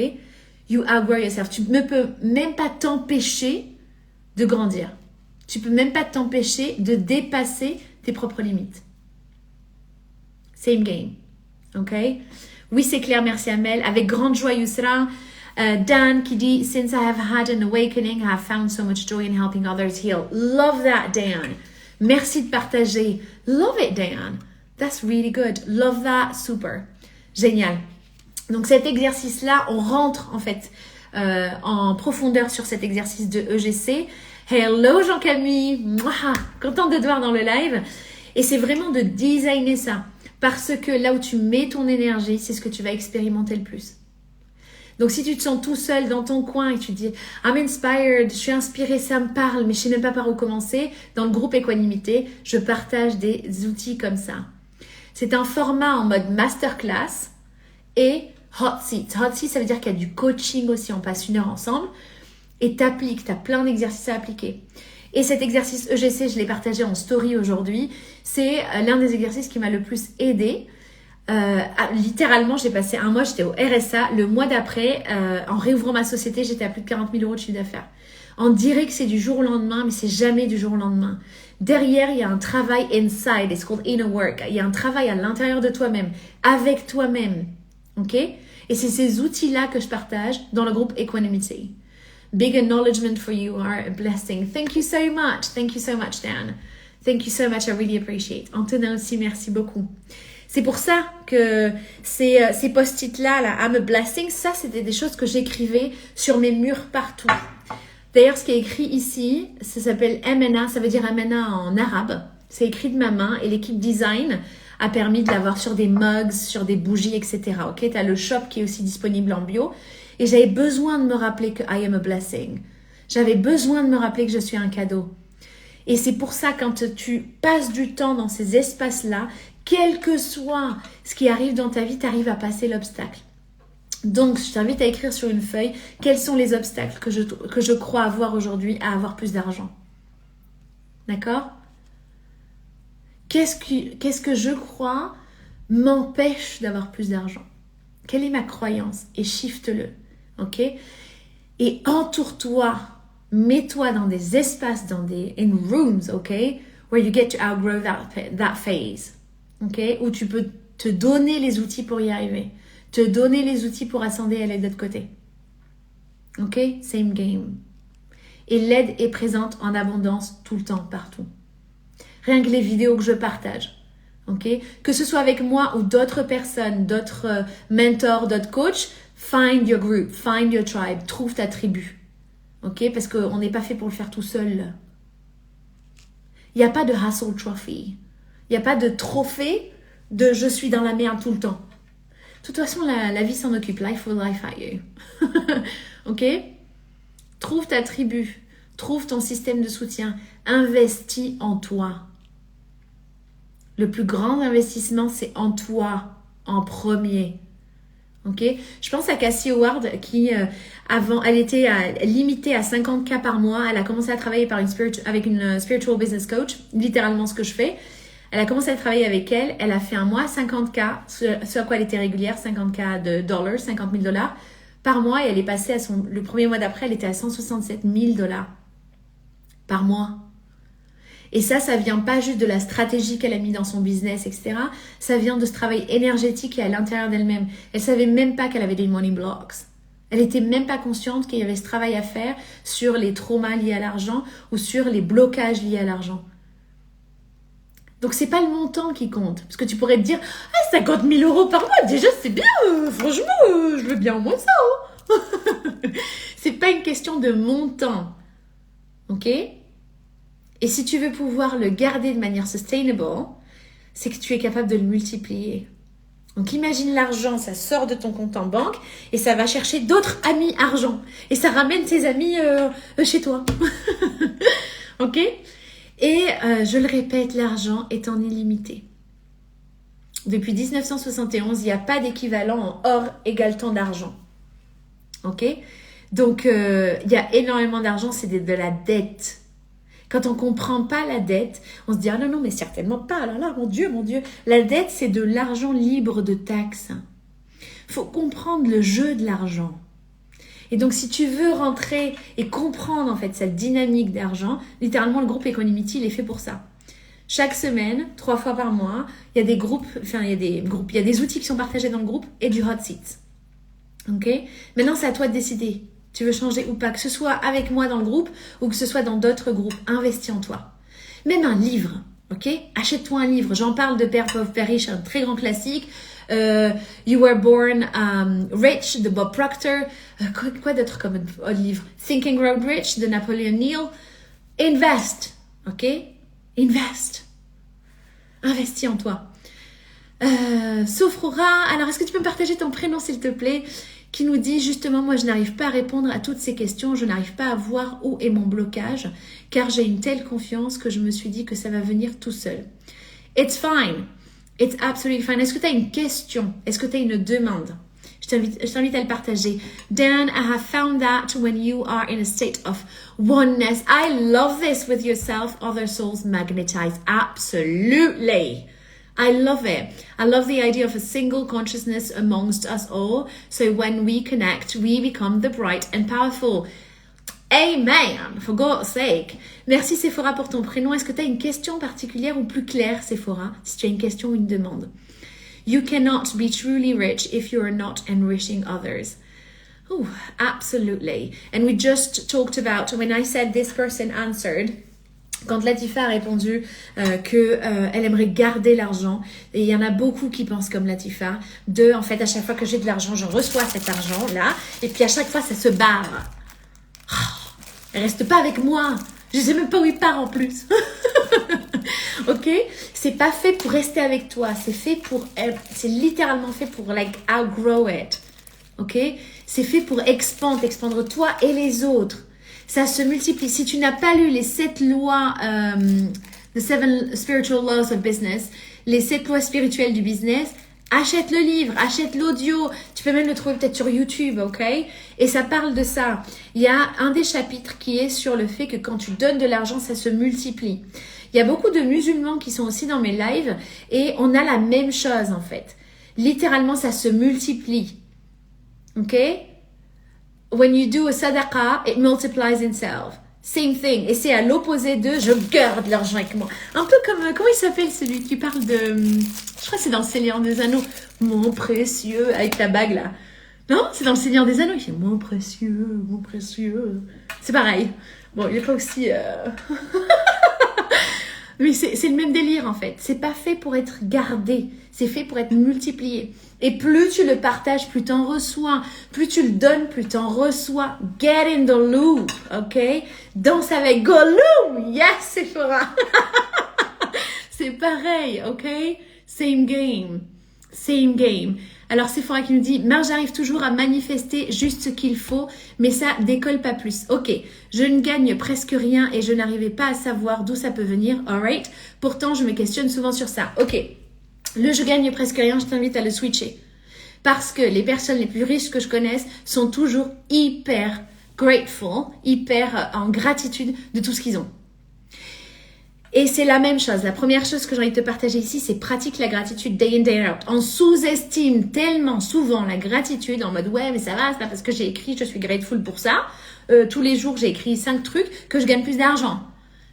you outgrow yourself. Tu ne peux même pas t'empêcher de grandir. Tu ne peux même pas t'empêcher de dépasser tes propres limites. Same game. Ok? Oui, c'est clair, merci Amel. Avec grande joie, Yousra. Dan qui dit, since I have had an awakening, I have found so much joy in helping others heal. Love that, Dan. Merci de partager. Love it, Dan. That's really good. Love that. Super. Génial. Donc cet exercice-là, on rentre en fait en profondeur sur cet exercice de EGC. Hello Jean-Camille. Contente de te voir dans le live. Et c'est vraiment de designer ça. Parce que là où tu mets ton énergie, c'est ce que tu vas expérimenter le plus. Donc si tu te sens tout seul dans ton coin et que tu te dis « I'm inspired, je suis inspirée, ça me parle, mais je ne sais même pas par où commencer », dans le groupe Equanimité, je partage des outils comme ça. C'est un format en mode masterclass et hot seat. Hot seat, ça veut dire qu'il y a du coaching aussi, on passe 1 heure ensemble et t'appliques, tu as plein d'exercices à appliquer. Et cet exercice EGC, je l'ai partagé en story aujourd'hui, c'est l'un des exercices qui m'a le plus aidé. Littéralement, j'ai passé 1 mois, j'étais au RSA. Le mois d'après, en réouvrant ma société, j'étais à plus de 40 000 € de chiffre d'affaires. On dirait que c'est du jour au lendemain, mais c'est jamais du jour au lendemain. Derrière, il y a un travail inside, it's called inner work. Il y a un travail à l'intérieur de toi-même, avec toi-même. Ok? Et c'est ces outils-là que je partage dans le groupe Equanimity. Big acknowledgement for you are a blessing. Thank you so much. Thank you so much, Dan. Thank you so much. I really appreciate. Antonin aussi, merci beaucoup. C'est pour ça que ces post-it-là, là, I'm a blessing, ça, c'était des choses que j'écrivais sur mes murs partout. D'ailleurs, ce qui est écrit ici, ça s'appelle MNA, ça veut dire MNA en arabe. C'est écrit de ma main et l'équipe design a permis de l'avoir sur des mugs, sur des bougies, etc. Ok, tu as le shop qui est aussi disponible en bio. Et j'avais besoin de me rappeler que I am a blessing. J'avais besoin de me rappeler que je suis un cadeau. Et c'est pour ça, quand tu passes du temps dans ces espaces-là, quel que soit ce qui arrive dans ta vie, tu arrives à passer l'obstacle. Donc, je t'invite à écrire sur une feuille quels sont les obstacles que je crois avoir aujourd'hui à avoir plus d'argent. D'accord ? Qu'est-ce que je crois m'empêche d'avoir plus d'argent ? Quelle est ma croyance ? Et shift-le. Ok ? Et entoure-toi, mets-toi dans des espaces, in rooms, ok ? Where you get to outgrow that phase. Ok ? Où tu peux te donner les outils pour y arriver. Te donner les outils pour ascender et aller de l'autre côté. Ok? Same game. Et l'aide est présente en abondance tout le temps, partout. Rien que les vidéos que je partage. Ok? Que ce soit avec moi ou d'autres personnes, d'autres mentors, d'autres coachs, find your group, find your tribe, trouve ta tribu. Ok? Parce qu'on n'est pas fait pour le faire tout seul. Il n'y a pas de hustle trophy. Il n'y a pas de trophée de je suis dans la merde tout le temps. De toute façon, la vie s'en occupe. Life will life at you. Ok? Trouve ta tribu. Trouve ton système de soutien. Investis en toi. Le plus grand investissement, c'est en toi, en premier. Ok? Je pense à Cassie Howard qui, avant, elle était limitée à 50K par mois. Elle a commencé à travailler avec une spiritual business coach, littéralement ce que je fais. Elle a commencé à travailler avec elle. Elle a fait un mois 50K, ce à quoi elle était régulière, 50K de dollars, 50 000 $ par mois. Et elle est passée le premier mois d'après, elle était à 167 000 $ par mois. Et ça vient pas juste de la stratégie qu'elle a mis dans son business, etc. Ça vient de ce travail énergétique qui est à l'intérieur d'elle-même. Elle savait même pas qu'elle avait des money blocks. Elle était même pas consciente qu'il y avait ce travail à faire sur les traumas liés à l'argent ou sur les blocages liés à l'argent. Donc, c'est pas le montant qui compte. Parce que tu pourrais te dire, 50 000 € par mois, déjà, c'est bien. Franchement, je veux bien au moins ça. Hein. C'est pas une question de montant. Ok ? Et si tu veux pouvoir le garder de manière sustainable, c'est que tu es capable de le multiplier. Donc, imagine l'argent, ça sort de ton compte en banque et ça va chercher d'autres amis argent. Et ça ramène tes amis chez toi. Ok ? Et je le répète, l'argent est en illimité. Depuis 1971, il n'y a pas d'équivalent en or égale tant d'argent. Ok ? Donc, il y a énormément d'argent, c'est de la dette. Quand on ne comprend pas la dette, on se dit « Ah non, mais certainement pas, ah là là, mon Dieu. » La dette, c'est de l'argent libre de taxes. Il faut comprendre le jeu de l'argent. Et donc, si tu veux rentrer et comprendre en fait cette dynamique d'argent, littéralement, le groupe Equanimity, il est fait pour ça. Chaque semaine, 3 fois par mois, il y a des groupes, il y a des outils qui sont partagés dans le groupe et du hot seat. Ok ? Maintenant, c'est à toi de décider. Tu veux changer ou pas, que ce soit avec moi dans le groupe ou que ce soit dans d'autres groupes. Investis en toi. Même un livre, ok ? Achète-toi un livre. J'en parle de Père Pauvre Père Riche, un très grand classique. You Were Born Rich de Bob Proctor. Quoi d'autre comme livre ? Think and Grow Rich de Napoleon Hill. Invest, ok ? Invest. Investis en toi. Soufroura, alors est-ce que tu peux me partager ton prénom s'il te plaît ? Qui nous dit justement, moi je n'arrive pas à répondre à toutes ces questions, je n'arrive pas à voir où est mon blocage, car j'ai une telle confiance que je me suis dit que ça va venir tout seul. It's fine. It's absolutely fine. Est-ce que tu as une question? Est-ce que tu as une demande? Je t'invite à le partager. Dan, I have found that when you are in a state of oneness, I love this with yourself, other souls magnetize. Absolutely. I love it. I love the idea of a single consciousness amongst us all. So when we connect, we become the bright and powerful. Amen, for God's sake. Merci Sephora pour ton prénom. Est-ce que tu as une question particulière ou plus claire, Sephora, si tu as une question ou une demande? You cannot be truly rich if you are not enriching others. Oh, absolutely. And we just talked about, when I said this person answered, quand Latifa a répondu qu'elle aimerait garder l'argent, et il y en a beaucoup qui pensent comme Latifa, en fait, à chaque fois que j'ai de l'argent, je reçois cet argent-là, et puis à chaque fois, ça se barre. Elle reste pas avec moi. Je sais même pas où il part en plus. Ok? C'est pas fait pour rester avec toi. C'est littéralement fait pour outgrow it. Ok? C'est fait pour expandre toi et les autres. Ça se multiplie. Si tu n'as pas lu les 7 lois, the 7 spiritual laws of business, les 7 lois spirituelles du business, achète le livre, achète l'audio. Tu peux même le trouver peut-être sur YouTube, ok? Et ça parle de ça. Il y a un des chapitres qui est sur le fait que quand tu donnes de l'argent, ça se multiplie. Il y a beaucoup de musulmans qui sont aussi dans mes lives et on a la même chose en fait. Littéralement, ça se multiplie. Ok? When you do a sadaqa, it multiplies itself. Same thing. Et c'est à l'opposé de je garde l'argent avec moi. Un peu comme, comment il s'appelle celui qui parle de, je crois que c'est dans le Seigneur des Anneaux. Mon précieux, avec la bague là. Non? C'est dans le Seigneur des Anneaux. Il fait mon précieux, mon précieux. C'est pareil. Bon, il n'est pas aussi... Mais c'est le même délire en fait. C'est pas fait pour être gardé. C'est fait pour être multiplié. Et plus tu le partages, plus t'en reçois. Plus tu le donnes, plus t'en reçois. Get in the loop, ok? Danse avec Gollum. Yes, Sephora. C'est pareil, ok? Same game. Same game. Alors Sephora qui nous dit, Marc, j'arrive toujours à manifester juste ce qu'il faut, mais ça décolle pas plus. Ok, je ne gagne presque rien et je n'arrivais pas à savoir d'où ça peut venir, alright. Pourtant, je me questionne souvent sur ça. Ok, je gagne presque rien, je t'invite à le switcher. Parce que les personnes les plus riches que je connaisse sont toujours hyper grateful, hyper en gratitude de tout ce qu'ils ont. Et c'est la même chose. La première chose que j'ai envie de te partager ici, c'est pratique la gratitude day in, day out. On sous-estime tellement souvent la gratitude en mode ouais, mais ça va, c'est pas parce que j'ai écrit, je suis grateful pour ça. Tous les jours, j'ai écrit 5 trucs que je gagne plus d'argent.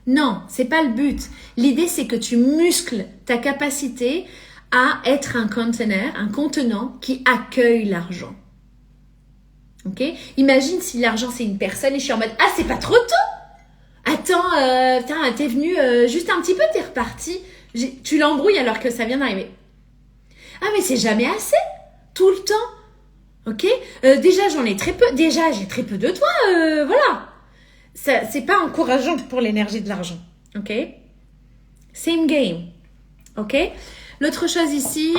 Non, c'est pas le but. L'idée, c'est que tu muscles ta capacité à être un contenant qui accueille l'argent. Ok? Imagine si l'argent, c'est une personne et je suis en mode ah, c'est pas trop tôt? Attends, t'es venu juste un petit peu, t'es reparti. Tu l'embrouilles alors que ça vient d'arriver. Ah, mais c'est jamais assez. Tout le temps. Ok? Déjà, j'en ai très peu. Déjà, j'ai très peu de toi. Voilà. Ça, c'est pas encourageant pour l'énergie de l'argent. Ok? Same game. Ok? L'autre chose ici,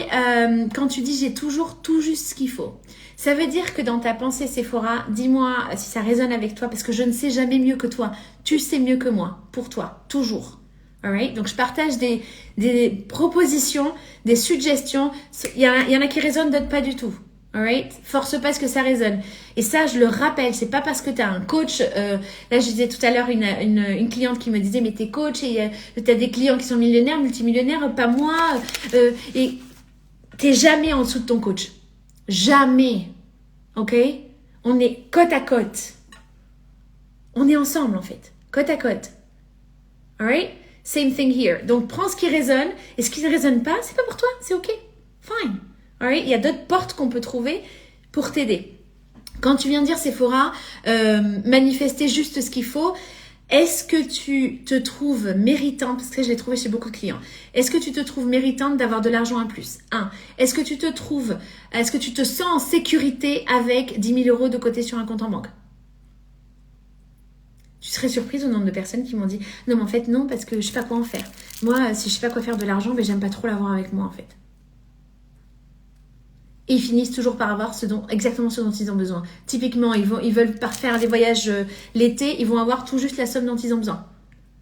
quand tu dis j'ai toujours tout juste ce qu'il faut. Ça veut dire que dans ta pensée, Sephora, dis-moi si ça résonne avec toi parce que je ne sais jamais mieux que toi. Tu sais mieux que moi, pour toi, toujours. Alright? Donc, je partage des propositions, des suggestions. Il y en a qui résonnent, d'autres pas du tout. Alright? Force pas ce que ça résonne. Et ça, je le rappelle, c'est pas parce que tu as un coach. Là, je disais tout à l'heure une cliente qui me disait, mais t'es coach et tu as des clients qui sont millionnaires, multimillionnaires, pas moi. Et t'es jamais en dessous de ton coach. Jamais. Ok? On est côte à côte. On est ensemble, en fait. Côte à côte. Alright? Same thing here. Donc, prends ce qui résonne. Et ce qui ne résonne pas, c'est pas pour toi. C'est ok. Fine. Alright? Il y a d'autres portes qu'on peut trouver pour t'aider. Quand tu viens de dire, Sephora, manifester juste ce qu'il faut, est-ce que tu te trouves méritante, parce que je l'ai trouvé chez beaucoup de clients, est-ce que tu te trouves méritante d'avoir de l'argent en plus? Est-ce que tu te sens en sécurité avec 10 000 € de côté sur un compte en banque? Tu serais surprise au nombre de personnes qui m'ont dit « Non, mais en fait, non, parce que je sais pas quoi en faire. Moi, si je sais pas quoi faire de l'argent, ben, j'aime pas trop l'avoir avec moi, en fait. » Et ils finissent toujours par avoir exactement ce dont ils ont besoin. Typiquement, ils veulent faire des voyages l'été, ils vont avoir tout juste la somme dont ils ont besoin.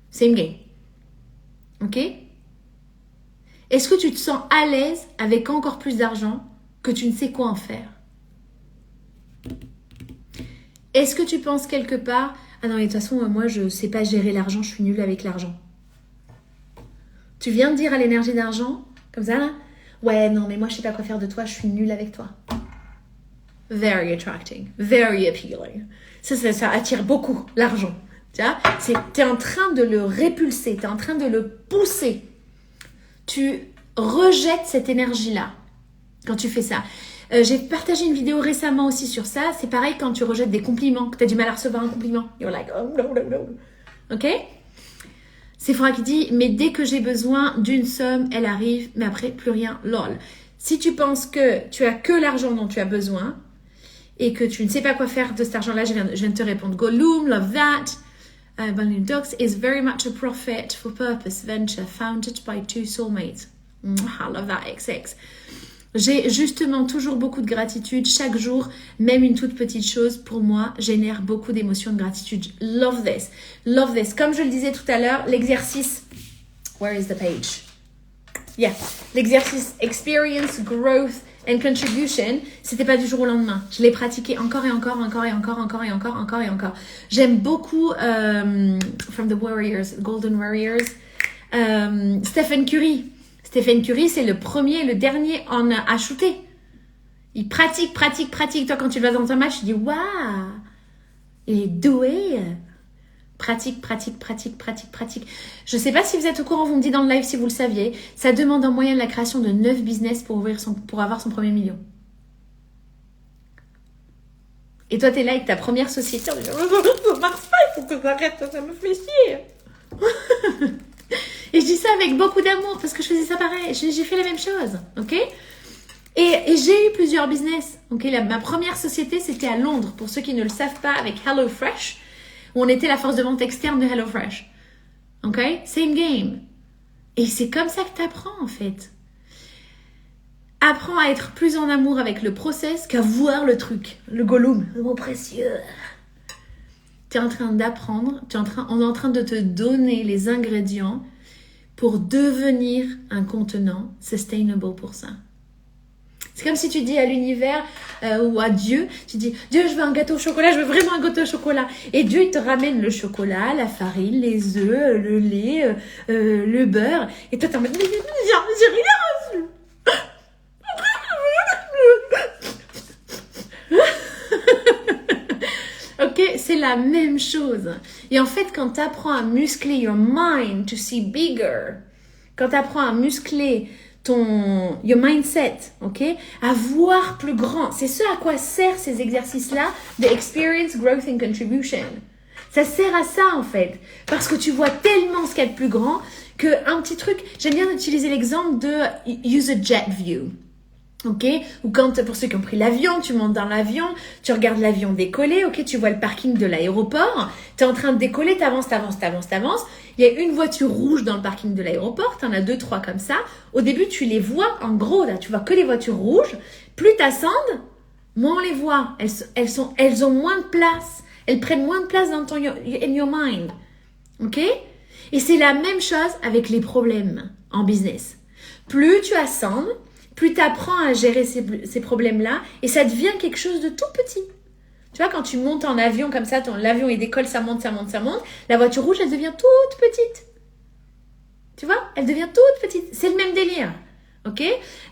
Same game. Ok? Est-ce que tu te sens à l'aise avec encore plus d'argent que tu ne sais quoi en faire? Est-ce que tu penses quelque part « Ah non, mais de toute façon, moi, je ne sais pas gérer l'argent, je suis nulle avec l'argent. » Tu viens de dire à l'énergie d'argent, comme ça, là, « Ouais, non, mais moi, je ne sais pas quoi faire de toi, je suis nulle avec toi. » very attracting, very appealing. Ça attire beaucoup l'argent. Tu vois, t'es en train de le répulser, t'es en train de le pousser. Tu rejettes cette énergie-là quand tu fais ça. J'ai partagé une vidéo récemment aussi sur ça. C'est pareil quand tu rejettes des compliments, que tu as du mal à recevoir un compliment. You're like, oh no, no, no. Ok? Sephora qui dit, mais dès que j'ai besoin d'une somme, elle arrive, mais après, plus rien. Lol. Si tu penses que tu as que l'argent dont tu as besoin et que tu ne sais pas quoi faire de cet argent-là, je viens de te répondre. Gollum, love that. Balloon Docs is very much a profit for purpose venture founded by two soulmates. I love that, XX. J'ai justement toujours beaucoup de gratitude chaque jour, même une toute petite chose pour moi génère beaucoup d'émotions de gratitude. Love this, love this. Comme je le disais tout à l'heure, l'exercice, where is the page? Yeah, l'exercice experience, growth and contribution, c'était pas du jour au lendemain. Je l'ai pratiqué encore et encore. J'aime beaucoup from the Warriors, Golden Warriors, Stephen Curry. Stephen Curry, c'est le premier et le dernier à shooter. Il pratique. Toi, quand tu vas dans un match, tu dis « Waouh, il est doué !» Pratique. Je ne sais pas si vous êtes au courant, vous me dites dans le live si vous le saviez. Ça demande en moyenne la création de 9 business pour avoir son premier million. Et toi, tu es là avec ta première société. Ça ne marche pas, il faut que j'arrête, ça me fait chier. Et je dis ça avec beaucoup d'amour parce que je faisais ça pareil. J'ai fait la même chose, ok? Et j'ai eu plusieurs business, ok? Ma première société, c'était à Londres. Pour ceux qui ne le savent pas, avec HelloFresh, où on était la force de vente externe de HelloFresh. Ok? Same game. Et c'est comme ça que tu apprends, en fait. Apprends à être plus en amour avec le process qu'à voir le truc. Le Gollum, le mot précieux. Tu es en train d'apprendre, on est en train de te donner les ingrédients pour devenir un contenant sustainable pour ça. C'est comme si tu dis à l'univers ou à Dieu, tu dis « Dieu, je veux un gâteau au chocolat, je veux vraiment un gâteau au chocolat. » Et Dieu, il te ramène le chocolat, la farine, les œufs, le lait, le beurre. Et toi, t'es en mode « Mais j'ai rien reçu !» Ok, c'est la même chose. Et en fait, quand tu apprends à muscler your mind to see bigger, quand tu apprends à muscler your mindset, ok, à voir plus grand, c'est ce à quoi servent ces exercices-là de experience, growth and contribution. Ça sert à ça en fait, parce que tu vois tellement ce qu'il y a de plus grand qu'un petit truc, j'aime bien utiliser l'exemple de use a jet view. Ok, ou quand, pour ceux qui ont pris l'avion, tu montes dans l'avion, tu regardes l'avion décoller, ok, tu vois le parking de l'aéroport, tu es en train de décoller, t'avances, il y a une voiture rouge dans le parking de l'aéroport, t'en as 2, 3 comme ça, au début tu les vois, en gros là, tu vois que les voitures rouges, plus t'ascendes, moins on les voit, elles ont moins de place, elles prennent moins de place dans in your mind, ok, et c'est la même chose avec les problèmes en business, plus tu ascendes, plus tu apprends à gérer ces problèmes-là et ça devient quelque chose de tout petit. Tu vois, quand tu montes en avion comme ça, l'avion il décolle, ça monte, la voiture rouge, elle devient toute petite. Tu vois, elle devient toute petite. C'est le même délire. Ok,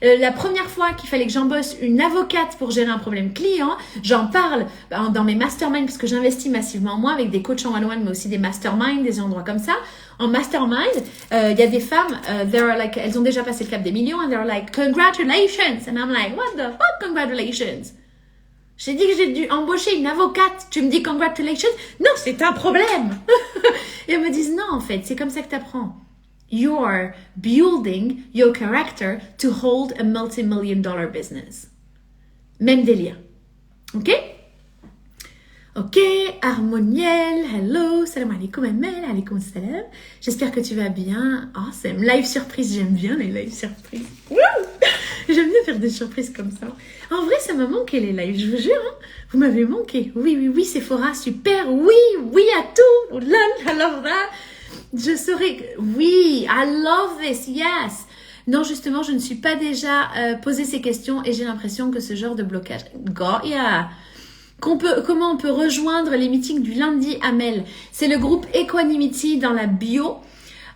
la première fois qu'il fallait que j'embosse une avocate pour gérer un problème client, j'en parle dans mes masterminds parce que j'investis massivement moi avec des coachs en one-on-one mais aussi des masterminds, des endroits comme ça. En mastermind, il y a des femmes, elles ont déjà passé le cap des millions and they're like, congratulations. And I'm like, what the fuck, congratulations? J'ai dit que j'ai dû embaucher une avocate. Tu me dis congratulations? Non, c'est un problème. Et elles me disent, non, en fait, c'est comme ça que tu apprends. You are building your character to hold a multi-million-dollar business. Même délire. Ok? Ok, Harmoniel, hello, salam alaikum, Amel, alaikum salam. J'espère que tu vas bien. Awesome. Live surprise, j'aime bien les live surprises. J'aime bien faire des surprises comme ça. En vrai, ça m'a manqué les lives, je vous jure. Hein. Vous m'avez manqué. Oui, Sephora, super. Oui à tout. Oh, I love that. Je saurais. Oui, I love this, yes. Non, justement, je ne suis pas déjà posé ces questions et j'ai l'impression que ce genre de blocage. Goya. Comment on peut rejoindre les meetings du lundi, Amel? C'est le groupe Equanimity dans la bio.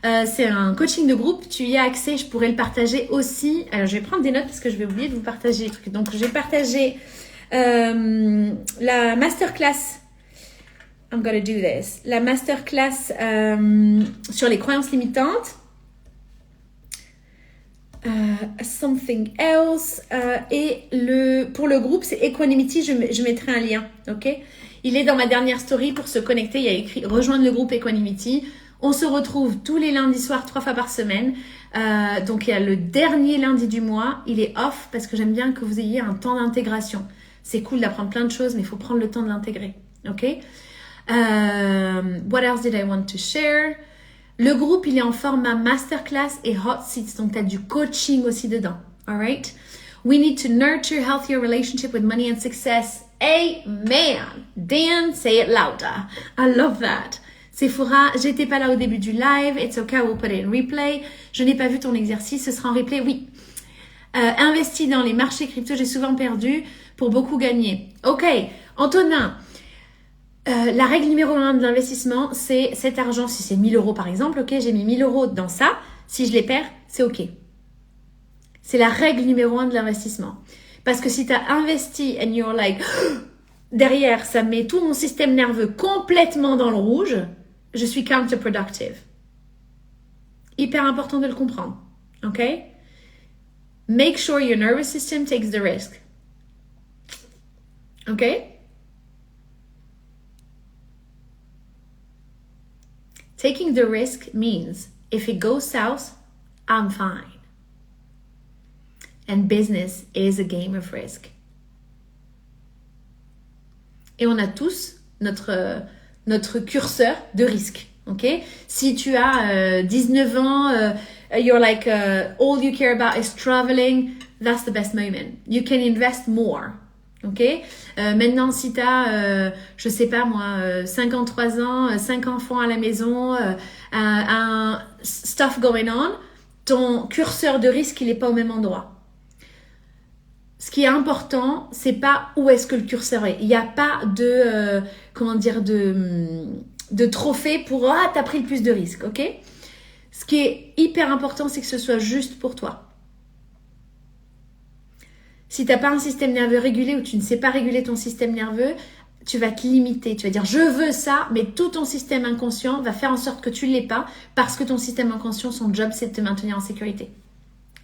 C'est un coaching de groupe. Tu y as accès. Je pourrais le partager aussi. Alors, je vais prendre des notes parce que je vais oublier de vous partager les trucs. Donc, j'ai partagé La masterclass, I'm gonna do this. La masterclass sur les croyances limitantes. Something else. Et pour le groupe, c'est Equanimity. Je mettrai un lien, ok? Il est dans ma dernière story pour se connecter. Il y a écrit rejoindre le groupe Equanimity. On se retrouve tous les lundis soirs, 3 fois par semaine. Donc, il y a le dernier lundi du mois. Il est off parce que j'aime bien que vous ayez un temps d'intégration. C'est cool d'apprendre plein de choses, mais il faut prendre le temps de l'intégrer. OK? What else did I want to share? Le groupe, il est en format masterclass et hot seats. Donc, tu as du coaching aussi dedans. All right? We need to nurture healthier relationship with money and success. Amen. Dan, say it louder. I love that. Sephora, j'étais pas là au début du live. It's okay, we'll put it in replay. Je n'ai pas vu ton exercice, ce sera en replay, oui. Investi dans les marchés crypto, j'ai souvent perdu pour beaucoup gagner. Ok, Antonin, la règle numéro 1 de l'investissement, c'est cet argent, si c'est 1000 euros par exemple, ok, j'ai mis 1000 euros dans ça, si je les perds, c'est ok. C'est la règle numéro 1 de l'investissement. Parce que si tu as investi and you're like, derrière, ça met tout mon système nerveux complètement dans le rouge, je suis counterproductive. Hyper important de le comprendre. OK? Make sure your nervous system takes the risk. OK? Taking the risk means if it goes south, I'm fine. And business is a game of risk. Et on a tous notre curseur de risque. Ok? Si tu as 19 ans, you're like, all you care about is traveling, that's the best moment. You can invest more. Ok? Maintenant, si tu as, je sais pas moi, 53 ans, 5 enfants à la maison, un stuff going on, ton curseur de risque, il n'est pas au même endroit. Ce qui est important, c'est pas où est-ce que le curseur est. Il n'y a pas de, de trophée pour « Ah, t'as pris le plus de risques », ok? Ce qui est hyper important, c'est que ce soit juste pour toi. Si tu n'as pas un système nerveux régulé ou tu ne sais pas réguler ton système nerveux, tu vas te limiter. Tu vas dire « Je veux ça », mais tout ton système inconscient va faire en sorte que tu ne l'aies pas parce que ton système inconscient, son job, c'est de te maintenir en sécurité.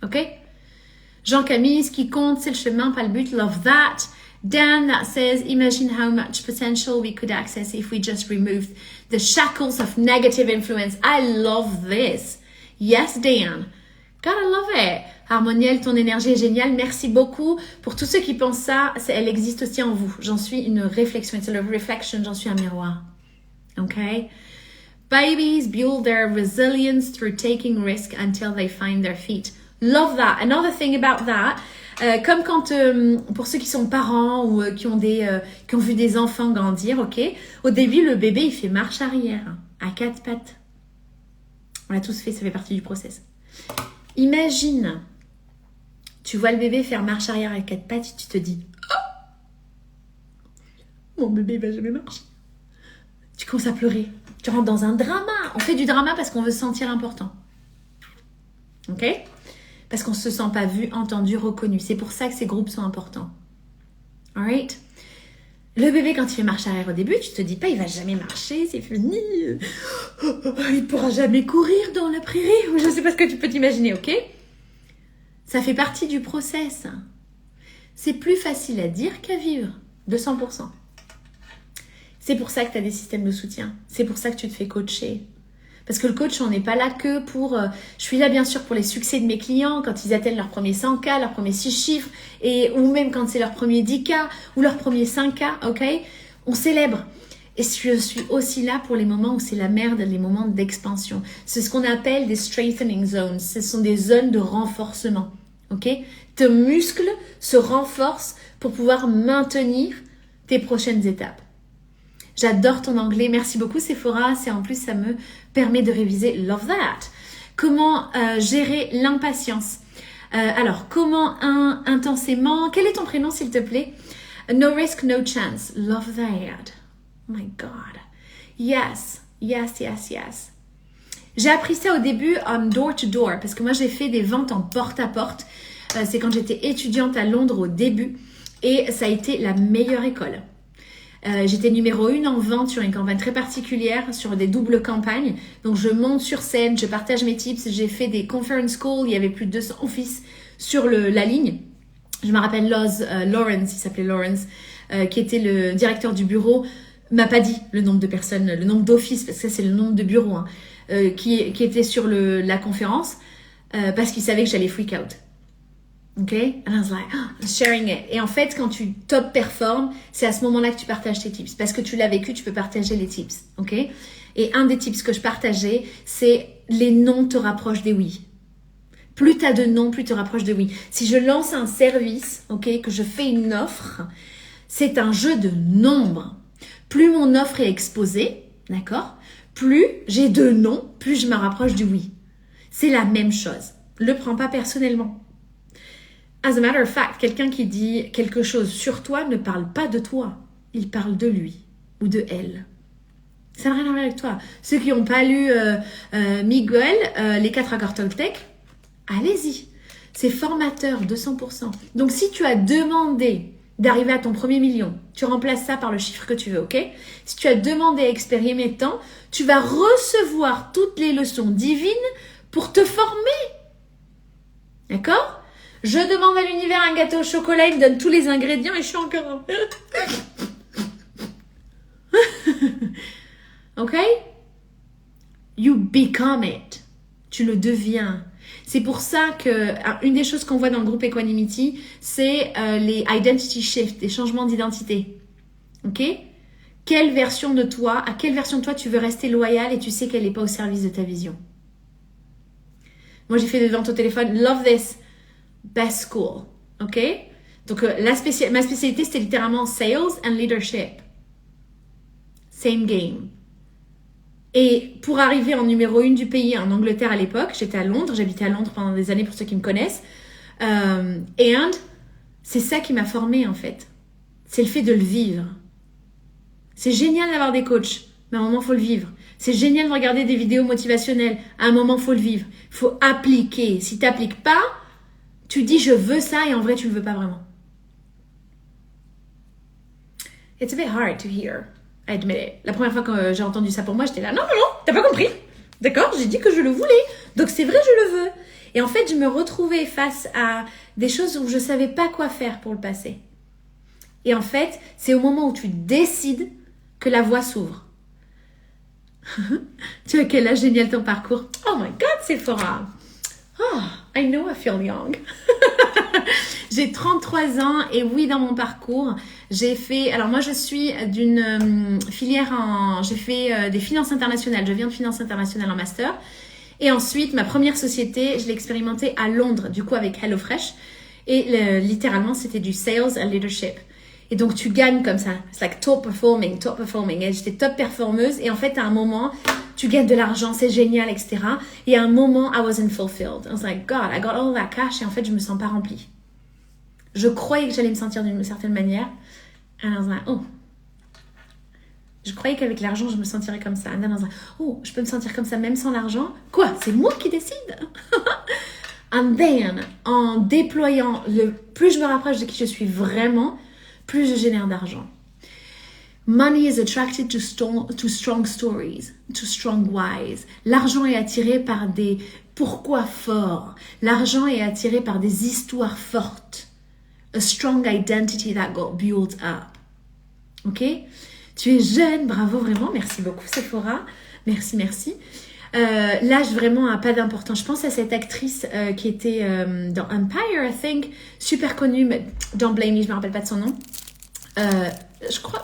Ok? Jean-Camille, ce qui compte, c'est le chemin, pas le but. Love that. Dan, that says, imagine how much potential we could access if we just removed the shackles of negative influence. I love this. Yes, Dan. God, I love it. Harmoniel, ton énergie est géniale. Merci beaucoup. Pour tous ceux qui pensent ça, elle existe aussi en vous. J'en suis une réflexion. It's a reflection. J'en suis un miroir. Okay? Babies build their resilience through taking risk until they find their feet. Love that. Another thing about that, comme quand, pour ceux qui sont parents ou qui ont vu des enfants grandir, ok, au début, le bébé, il fait marche arrière, à 4 pattes. On l'a tous fait, ça fait partie du process. Imagine, tu vois le bébé faire marche arrière à 4 pattes et tu te dis, oh, mon bébé, il va jamais marcher. Tu commences à pleurer. Tu rentres dans un drama. On fait du drama parce qu'on veut se sentir important. Ok? Parce qu'on ne se sent pas vu, entendu, reconnu. C'est pour ça que ces groupes sont importants. Alright? Le bébé, quand il fait marche arrière au début, tu te dis pas, il va jamais marcher, c'est fini. Il pourra jamais courir dans la prairie. Ou je sais pas ce que tu peux t'imaginer, ok? Ça fait partie du process. C'est plus facile à dire qu'à vivre, 200%. C'est pour ça que tu as des systèmes de soutien. C'est pour ça que tu te fais coacher. Parce que le coach, on n'est pas là que pour... je suis là, bien sûr, pour les succès de mes clients, quand ils atteignent leur premier 100K, leur premier 6 chiffres, ou même quand c'est leur premier 10K, ou leur premier 5K, ok? On célèbre. Et je suis aussi là pour les moments où c'est la merde, les moments d'expansion. C'est ce qu'on appelle des strengthening zones. Ce sont des zones de renforcement, ok? Tes muscles se renforcent pour pouvoir maintenir tes prochaines étapes. J'adore ton anglais. Merci beaucoup, Sephora. En plus, ça me permet de réviser. Love that. Comment gérer l'impatience? Alors, comment intensément... Quel est ton prénom, s'il te plaît? No risk, no chance. Love that. Oh my God. Yes, yes, yes, yes. J'ai appris ça au début en door to door parce que moi, j'ai fait des ventes en porte-à-porte. C'est quand j'étais étudiante à Londres au début. Et ça a été la meilleure école. J'étais numéro 1 en vente sur une campagne très particulière, sur des doubles campagnes. Donc, je monte sur scène, je partage mes tips. J'ai fait des conference calls. Il y avait plus de 200 offices sur la ligne. Je me rappelle Lawrence, il s'appelait Lawrence, qui était le directeur du bureau, m'a pas dit le nombre de personnes, le nombre d'offices, parce que ça, c'est le nombre de bureaux, hein, qui était sur la conférence, parce qu'il savait que j'allais freak out. OK? And I was like, I'm sharing it. Et en fait, quand tu top performes, c'est à ce moment-là que tu partages tes tips. Parce que tu l'as vécu, tu peux partager les tips. OK? Et un des tips que je partageais, c'est les non te rapprochent des oui. Plus tu as de non, plus tu te rapproches de oui. Si je lance un service, OK, que je fais une offre, c'est un jeu de nombres. Plus mon offre est exposée, d'accord? Plus j'ai de non, plus je me rapproche du oui. C'est la même chose. Le prends pas personnellement. As a matter of fact, quelqu'un qui dit quelque chose sur toi ne parle pas de toi. Il parle de lui ou de elle. Ça n'a rien à voir avec toi. Ceux qui n'ont pas lu Miguel, les 4 accords Toltec, allez-y. C'est formateur, 200%. Donc, si tu as demandé d'arriver à ton premier million, tu remplaces ça par le chiffre que tu veux, ok? Si tu as demandé à expérimenter tant, tu vas recevoir toutes les leçons divines pour te former. D'accord? Je demande à l'univers un gâteau au chocolat, il me donne tous les ingrédients et je suis encore... Ok? You become it. Tu le deviens. C'est pour ça que une des choses qu'on voit dans le groupe Equanimity, c'est les identity shifts, les changements d'identité. Ok? Quelle version de toi, à quelle version de toi tu veux rester loyal et tu sais qu'elle n'est pas au service de ta vision. Moi, j'ai fait des ventes au téléphone. Love this. Best school. Ok? Donc, ma spécialité, c'était littéralement sales and leadership. Same game. Et pour arriver en numéro 1 du pays en Angleterre à l'époque, j'étais à Londres, j'habitais à Londres pendant des années pour ceux qui me connaissent. Et c'est ça qui m'a formée en fait. C'est le fait de le vivre. C'est génial d'avoir des coachs, mais à un moment, il faut le vivre. C'est génial de regarder des vidéos motivationnelles, à un moment, il faut le vivre. Il faut appliquer. Si tu n'appliques pas, tu dis je veux ça et en vrai, tu ne le veux pas vraiment. It's a bit hard to hear. I admit it. La première fois que j'ai entendu ça pour moi, j'étais là, non, t'as pas compris. D'accord? J'ai dit que je le voulais. Donc c'est vrai, je le veux. Et en fait, je me retrouvais face à des choses où je savais pas quoi faire pour le passer. Et en fait, c'est au moment où tu décides que la voie s'ouvre. Tu vois quel âge génial ton parcours. Oh my God, Sephora. Oh, I know I feel young. J'ai 33 ans et oui, dans mon parcours, j'ai fait... Alors moi, je suis d'une filière j'ai fait des finances internationales. Je viens de finance internationale en master. Et ensuite, ma première société, je l'ai expérimentée à Londres, du coup avec HelloFresh. Et littéralement, c'était du sales and leadership. Et donc, tu gagnes comme ça. C'est like top performing. Et j'étais top performeuse. Et en fait, à un moment, tu gagnes de l'argent, c'est génial, etc. Et à un moment, I wasn't fulfilled. I was like, God, I got all that cash. Et en fait, je me sens pas remplie. Je croyais que j'allais me sentir d'une certaine manière. And I was like, oh. Je croyais qu'avec l'argent, je me sentirais comme ça. And then I was like, oh, je peux me sentir comme ça même sans l'argent? Quoi? C'est moi qui décide? And then, en déployant, plus je me rapproche de qui je suis vraiment, plus je génère d'argent. Money is attracted to strong stories, to strong whys. L'argent est attiré par des pourquoi forts. L'argent est attiré par des histoires fortes. A strong identity that got built up. Ok? Tu es jeune, bravo vraiment, merci beaucoup Sephora. Merci. L'âge vraiment a pas d'importance. Je pense à cette actrice qui était dans Empire, I think, super connue, mais don't blame me, je me rappelle pas de son nom. Je crois,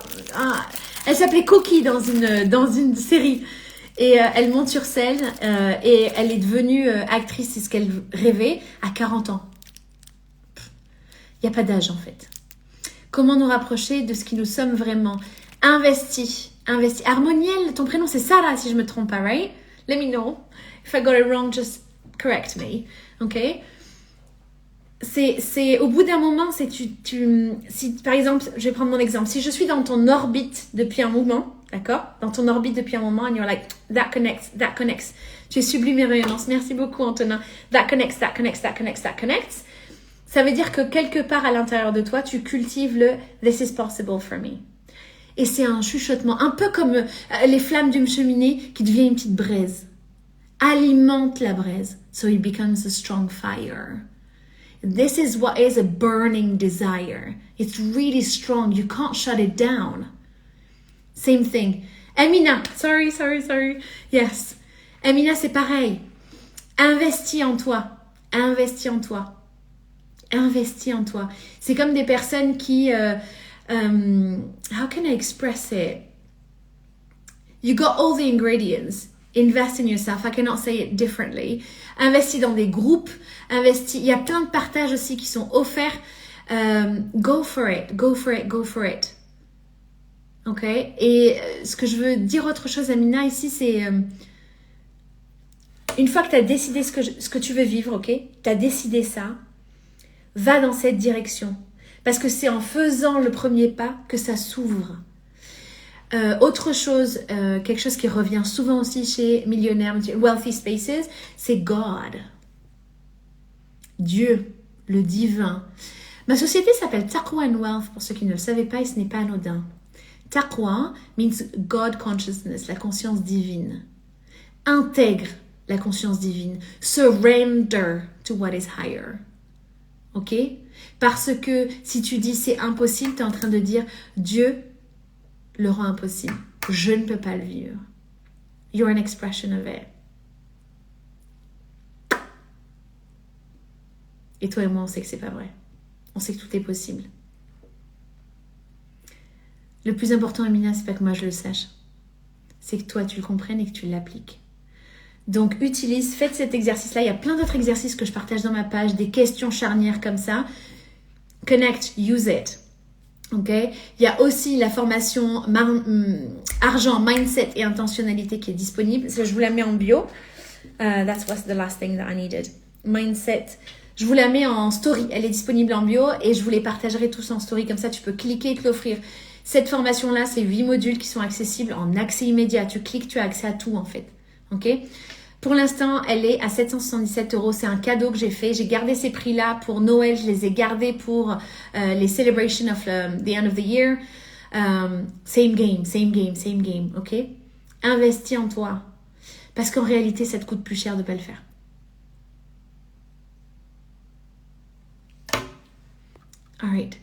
elle s'appelait Coquille dans une série. Et elle monte sur scène et elle est devenue actrice, c'est ce qu'elle rêvait, à 40 ans. Il n'y a pas d'âge en fait. Comment nous rapprocher de ce qui nous sommes vraiment? Investi. Harmoniel, ton prénom c'est Sarah si je me trompe pas, right? Let me know. If I got it wrong, just correct me. Ok? C'est au bout d'un moment, si par exemple, je vais prendre mon exemple. Si je suis dans ton orbite depuis un moment, d'accord? Dans ton orbite depuis un moment, and you're like, that connects. Tu es sublime et rayonnante. Merci beaucoup, Antonin. That connects. Ça veut dire que quelque part à l'intérieur de toi, tu cultives le « This is possible for me ». Et c'est un chuchotement, un peu comme les flammes d'une cheminée qui devient une petite braise. Alimente la braise, so it becomes a strong fire. This is what is a burning desire. It's really strong. You can't shut it down. Same thing. Amina, sorry. Yes. Amina, c'est pareil. Investis en toi. Investis en toi. Investis en toi. C'est comme des personnes qui... how can I express it? You got all the ingredients. Invest in yourself. I cannot say it differently. Investis dans des groupes. Investis. Il y a plein de partages aussi qui sont offerts. Go for it. Go for it. Go for it. Ok? Et ce que je veux dire autre chose, Amina, ici, c'est... une fois que tu as décidé ce que tu veux vivre, ok? Tu as décidé ça. Va dans cette direction. Parce que c'est en faisant le premier pas que ça s'ouvre. Autre chose, quelque chose qui revient souvent aussi chez millionnaires, wealthy spaces, c'est God. Dieu, le divin. Ma société s'appelle Taqwa and Wealth, pour ceux qui ne le savaient pas, et ce n'est pas anodin. Taqwa means God consciousness, la conscience divine. Intègre la conscience divine. Surrender to what is higher. Ok? Parce que si tu dis c'est impossible, tu es en train de dire Dieu le rend impossible. Je ne peux pas le vivre. You're an expression of it. Et toi et moi, on sait que c'est pas vrai. On sait que tout est possible. Le plus important, Amina, c'est pas que moi je le sache. C'est que toi, tu le comprennes et que tu l'appliques. Donc, faites cet exercice-là. Il y a plein d'autres exercices que je partage dans ma page, des questions charnières comme ça. Connect, use it. Ok? Il y a aussi la formation argent, mindset et intentionnalité qui est disponible. Je vous la mets en bio. That was the last thing that I needed. Mindset. Je vous la mets en story. Elle est disponible en bio et je vous les partagerai tous en story. Comme ça, tu peux cliquer et te l'offrir. Cette formation-là, c'est 8 modules qui sont accessibles en accès immédiat. Tu cliques, tu as accès à tout en fait. Ok? Pour l'instant, elle est à 777 €. C'est un cadeau que j'ai fait. J'ai gardé ces prix-là pour Noël. Je les ai gardés pour les celebrations of the end of the year. Same game. Ok? Investis en toi. Parce qu'en réalité, ça te coûte plus cher de ne pas le faire. All right.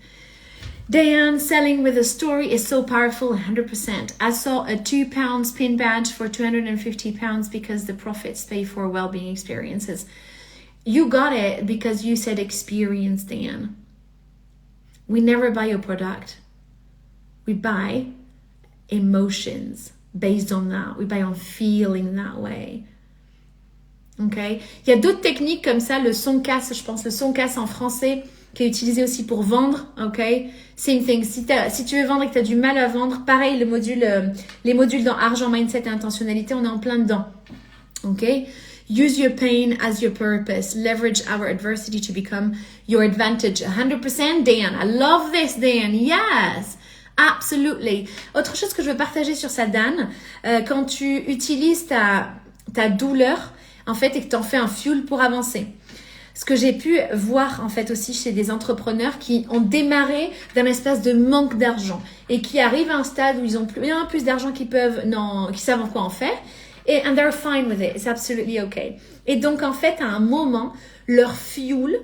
Diane, selling with a story is so powerful, 100%. I saw a £2 pin badge for £250 because the profits pay for well-being experiences. You got it because you said experience, Diane. We never buy a product. We buy emotions based on that. We buy on feeling that way. Okay? Il y a d'autres techniques comme ça, le son casse, je pense, le son casse en français, qui est utilisé aussi pour vendre, ok? Same thing. Si tu veux vendre et que tu as du mal à vendre, pareil, les modules dans argent, mindset et intentionnalité, on est en plein dedans, ok? Use your pain as your purpose. Leverage our adversity to become your advantage. 100%, Dan. I love this, Dan. Yes, absolutely. Autre chose que je veux partager sur ça, Dan, quand tu utilises ta douleur, en fait, et que tu en fais un fuel pour avancer. Ce que j'ai pu voir en fait aussi chez des entrepreneurs qui ont démarré d'un espace de manque d'argent et qui arrivent à un stade où ils ont bien plus d'argent qui savent quoi en faire et and they're fine with it, it's absolutely okay. Et donc en fait à un moment leur fuel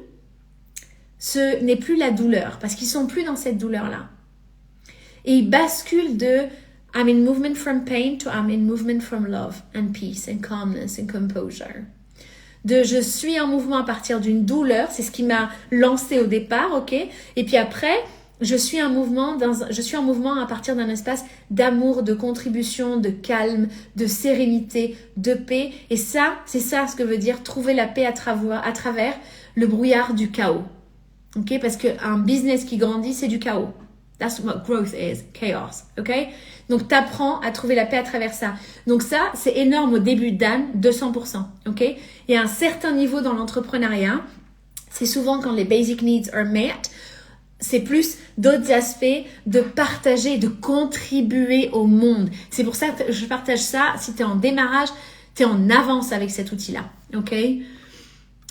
ce n'est plus la douleur parce qu'ils sont plus dans cette douleur là et ils basculent de I'm in movement from pain to I'm in movement from love and peace and calmness and composure. De je suis en mouvement à partir d'une douleur, c'est ce qui m'a lancé au départ, ok? Et puis après, je suis en mouvement à partir d'un espace d'amour, de contribution, de calme, de sérénité, de paix. Et ça, c'est ça ce que veut dire trouver la paix à travers le brouillard du chaos. Ok? Parce qu'un business qui grandit, c'est du chaos. That's what growth is, chaos, ok? Donc, t'apprends à trouver la paix à travers ça. Donc ça, c'est énorme au début, Dan, 200%, ok? Il y a un certain niveau dans l'entrepreneuriat, c'est souvent quand les basic needs are met, c'est plus d'autres aspects de partager, de contribuer au monde. C'est pour ça que je partage ça. Si tu es en démarrage, tu es en avance avec cet outil-là, ok?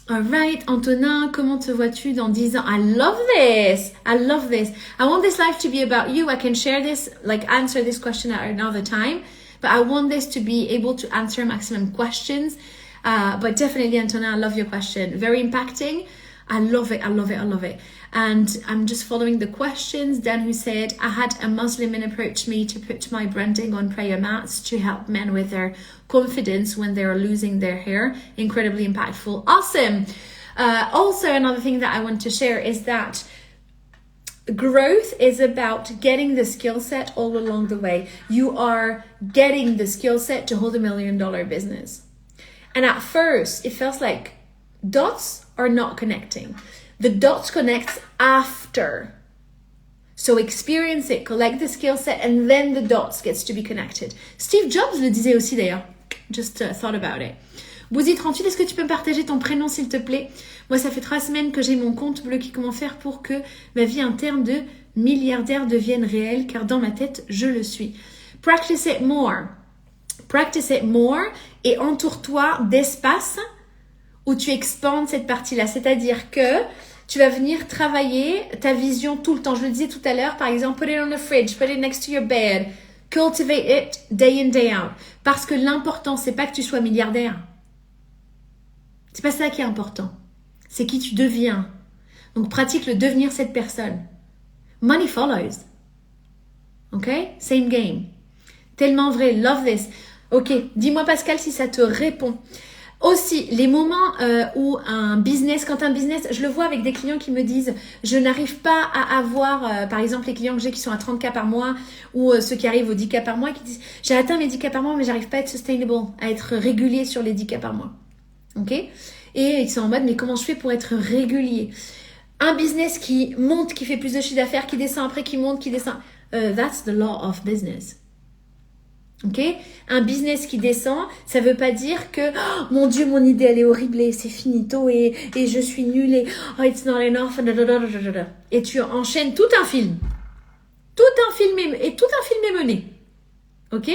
Alright, Antonin, comment te vois-tu dans 10 ans? I love this. I love this. I want this life to be about you. I can share this, like answer this question at another time. But I want this to be able to answer maximum questions. But definitely, Antonin, I love your question. Very impacting. I love it. I love it. I love it. And I'm just following the questions. Dan, who said, I had a Muslim man approach me to put my branding on prayer mats to help men with their confidence when they're losing their hair. Incredibly impactful. Awesome. Also, another thing that I want to share is that growth is about getting the skill set all along the way. You are getting the skill set to hold $1 million business. And at first, it feels like dots are not connecting. The dots connect after. So experience it, collect the skill set, and then the dots gets to be connected. Steve Jobs le disait aussi d'ailleurs. Just thought about it. Bouzy38, est-ce que tu peux me partager ton prénom s'il te plaît? Moi, ça fait 3 semaines que j'ai mon compte bloqué. Comment faire pour que ma vie interne de milliardaire devienne réelle? Car dans ma tête, je le suis. Practice it more. Practice it more et entoure-toi d'espace où tu expandes cette partie-là. C'est-à-dire que tu vas venir travailler ta vision tout le temps. Je le disais tout à l'heure, par exemple, put it on the fridge, put it next to your bed. Cultivate it day in, day out. Parce que l'important, c'est pas que tu sois milliardaire. C'est pas ça qui est important. C'est qui tu deviens. Donc, pratique le devenir cette personne. Money follows. OK? Same game. Tellement vrai. Love this. OK. Dis-moi, Pascal, si ça te répond. Aussi, les moments où quand un business, je le vois avec des clients qui me disent, je n'arrive pas à avoir, par exemple, les clients que j'ai qui sont à 30K par mois ou ceux qui arrivent aux 10K par mois qui disent, j'ai atteint mes 10K par mois, mais j'arrive pas à être sustainable, à être régulier sur les 10K par mois. OK? Et ils sont en mode, mais comment je fais pour être régulier? Un business qui monte, qui fait plus de chiffre d'affaires, qui descend après, qui monte, qui descend. That's the law of business. Ok, un business qui descend, ça veut pas dire que oh, mon Dieu, mon idée elle est horrible et c'est finito et je suis nulle et oh, it's not enough et tu enchaînes tout un film est mené. Ok,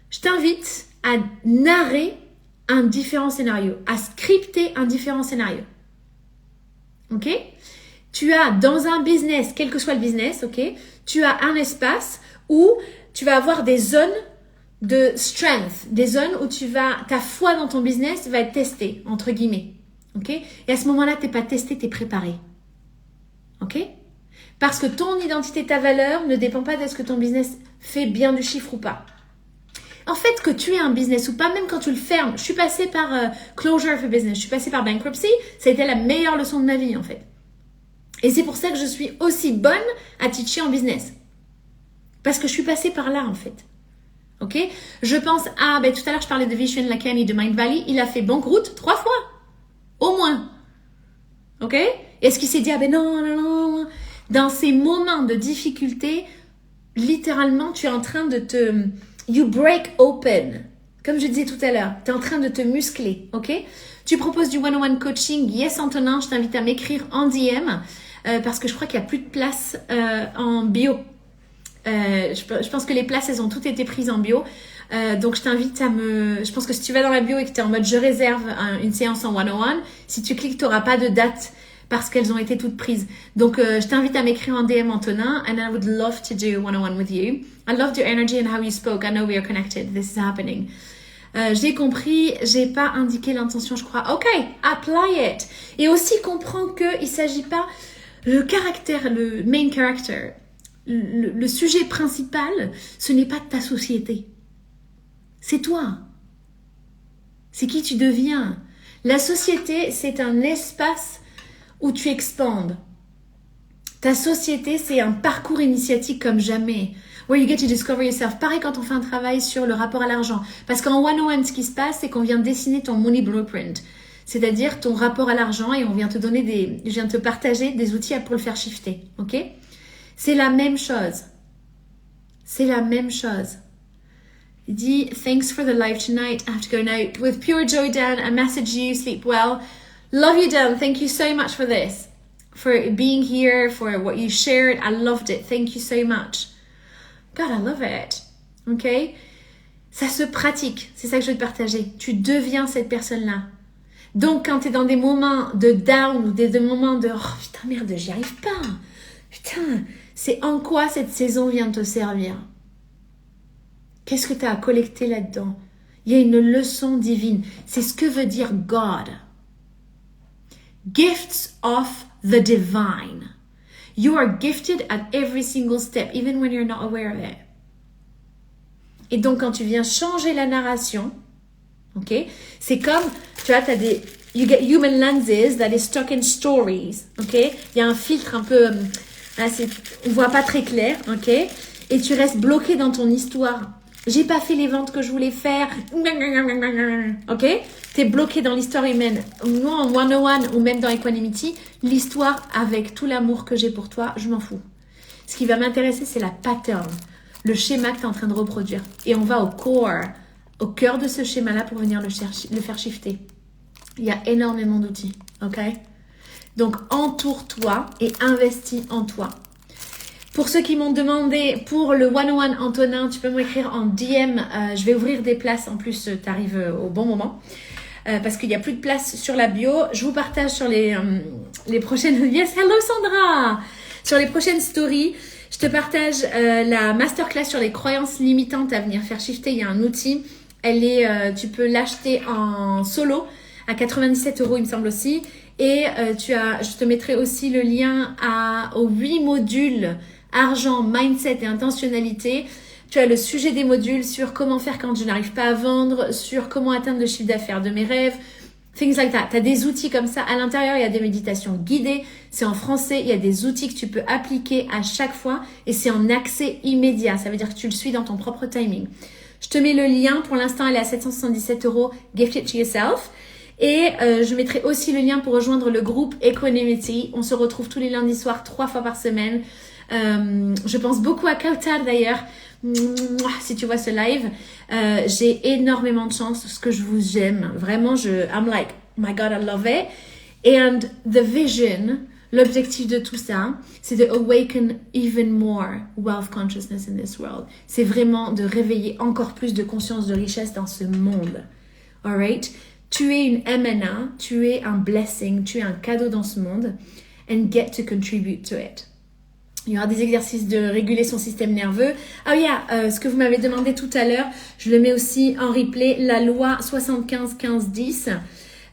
je t'invite à narrer un différent scénario, à scripter un différent scénario. Ok, tu as dans un business, quel que soit le business, ok, tu as un espace où tu vas avoir des zones de strength, des zones où ta foi dans ton business va être testée, entre guillemets. Ok? Et à ce moment-là, tu n'es pas testé, tu es préparé. Ok? Parce que ton identité, ta valeur ne dépend pas de ce que ton business fait bien du chiffre ou pas. En fait, que tu aies un business ou pas, même quand tu le fermes, je suis passée par closure of a business, je suis passée par bankruptcy, ça a été la meilleure leçon de ma vie en fait. Et c'est pour ça que je suis aussi bonne à teacher en business. Parce que je suis passée par là, en fait. OK? Je pense à... tout à l'heure, je parlais de Vishen Lakhiani de Mind Valley. Il a fait banqueroute 3 fois. Au moins. OK? Est-ce qu'il s'est dit, non. Dans ces moments de difficulté, littéralement, tu es en train de te... You break open. Comme je disais tout à l'heure, tu es en train de te muscler. OK? Tu proposes du one-on-one coaching. Yes, Antonin, je t'invite à m'écrire en DM. Parce que je crois qu'il n'y a plus de place en bio. Je pense que les places, elles ont toutes été prises en bio. Donc, je t'invite je pense que si tu vas dans la bio et que tu es en mode je réserve une séance en 101, si tu cliques, tu n'auras pas de date parce qu'elles ont été toutes prises. Donc, je t'invite à m'écrire en DM, Antonin, and I would love to do 101 with you. I loved your energy and how you spoke. I know we are connected. This is happening. J'ai compris, j'ai pas indiqué l'intention, je crois. Ok, apply it. Et aussi comprends qu'il s'agit pas le main character. Le sujet principal, ce n'est pas ta société. C'est toi. C'est qui tu deviens. La société, c'est un espace où tu expandes. Ta société, c'est un parcours initiatique comme jamais. Where you get to discover yourself. Pareil quand on fait un travail sur le rapport à l'argent. Parce qu'en 101, ce qui se passe, c'est qu'on vient dessiner ton money blueprint. C'est-à-dire ton rapport à l'argent et je viens te partager des outils pour le faire shifter. Ok? C'est la même chose. C'est la même chose. Il dit, thanks for the live tonight. I have to go now. With pure joy, Dan, I message you. Sleep well. Love you, Dan. Thank you so much for this. For being here, for what you shared. I loved it. Thank you so much. God, I love it. Ok? Ça se pratique. C'est ça que je veux te partager. Tu deviens cette personne-là. Donc, quand tu es dans des moments de down ou des moments de « Oh, putain, merde, j'y arrive pas. Putain, c'est en quoi cette saison vient te servir? Qu'est-ce que tu as à collecter là-dedans? Il y a une leçon divine. C'est ce que veut dire God. Gifts of the divine. You are gifted at every single step, even when you're not aware of it. Et donc, quand tu viens changer la narration, ok, c'est comme, tu vois, t'as des, you get human lenses that is stuck in stories, ok, il y a un filtre un peu, là, on voit pas très clair, ok, et tu restes bloqué dans ton histoire. J'ai pas fait les ventes que je voulais faire, ok, t'es bloqué dans l'histoire humaine. Moi, en 101 ou même dans Equanimity, l'histoire avec tout l'amour que j'ai pour toi, je m'en fous. Ce qui va m'intéresser, c'est la pattern, le schéma que tu es en train de reproduire. Et on va au core, au cœur de ce schéma-là pour venir le faire shifter. Il y a énormément d'outils, ok? Donc, entoure-toi et investis en toi. Pour ceux qui m'ont demandé pour le 101 Antonin, tu peux m'écrire en DM. Je vais ouvrir des places. En plus, tu arrives au bon moment. Parce qu'il n'y a plus de place sur la bio. Je vous partage sur les prochaines... Yes, hello Sandra! Sur les prochaines stories, je te partage la masterclass sur les croyances limitantes à venir faire shifter. Il y a un outil. Tu peux l'acheter en solo à 97 €, il me semble aussi. Et je te mettrai aussi le lien aux 8 modules argent, mindset et intentionnalité. Tu as le sujet des modules sur comment faire quand je n'arrive pas à vendre, sur comment atteindre le chiffre d'affaires de mes rêves, things like that. Tu as des outils comme ça. À l'intérieur, il y a des méditations guidées. C'est en français. Il y a des outils que tu peux appliquer à chaque fois et c'est en accès immédiat. Ça veut dire que tu le suis dans ton propre timing. Je te mets le lien. Pour l'instant, elle est à 777 €. Gift it to yourself. Et je mettrai aussi le lien pour rejoindre le groupe Equanimity. On se retrouve tous les lundis soirs, 3 fois par semaine. Je pense beaucoup à Kautar d'ailleurs. Si tu vois ce live, j'ai énormément de chance parce que je vous aime. Vraiment, I'm like, my God, I love it. And the vision, l'objectif de tout ça, c'est de awaken even more wealth consciousness in this world. C'est vraiment de réveiller encore plus de conscience de richesse dans ce monde. Alright? Tu es une MNA, tu es un blessing, tu es un cadeau dans ce monde. And get to contribute to it. Il y aura des exercices de réguler son système nerveux. Ah oui, ce que vous m'avez demandé tout à l'heure, je le mets aussi en replay, la loi 75-15-10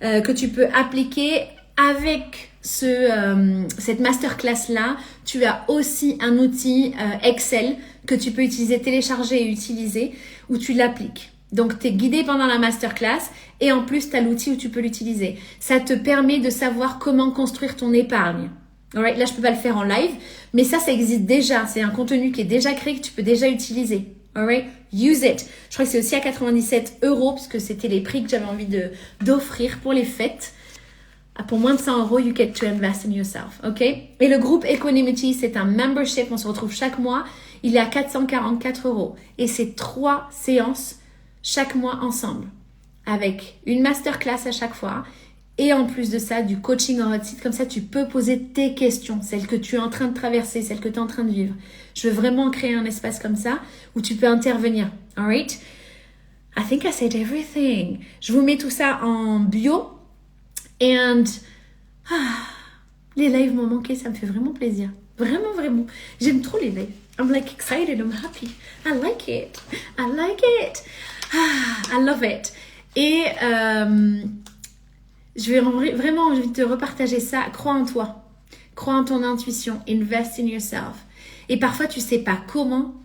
que tu peux appliquer avec cette masterclass-là. Tu as aussi un outil Excel que tu peux utiliser, télécharger et utiliser, où tu l'appliques. Donc, tu es guidé pendant la masterclass et en plus, tu as l'outil où tu peux l'utiliser. Ça te permet de savoir comment construire ton épargne. Alright, là, je peux pas le faire en live, mais ça existe déjà. C'est un contenu qui est déjà créé, que tu peux déjà utiliser. Alright, use it. Je crois que c'est aussi à 97 €, puisque c'était les prix que j'avais envie d'offrir pour les fêtes. Pour moins de 100 €, you get to invest in yourself. Ok? Et le groupe Equanimity, c'est un membership. On se retrouve chaque mois. Il est à 444 €. Et c'est 3 séances chaque mois ensemble. Avec une masterclass à chaque fois. Et en plus de ça, du coaching en hot seat. Comme ça, tu peux poser tes questions, celles que tu es en train de traverser, celles que tu es en train de vivre. Je veux vraiment créer un espace comme ça où tu peux intervenir. Alright? I think I said everything. Je vous mets tout ça en bio. And les lives m'ont manqué, ça me fait vraiment plaisir. Vraiment, vraiment. J'aime trop les lives. I'm like excited, I'm happy. I like it. I like it. I love it. Et je vais vraiment envie de te repartager ça. Crois en toi. Crois en ton intuition. Invest in yourself. Et parfois, tu sais pas comment,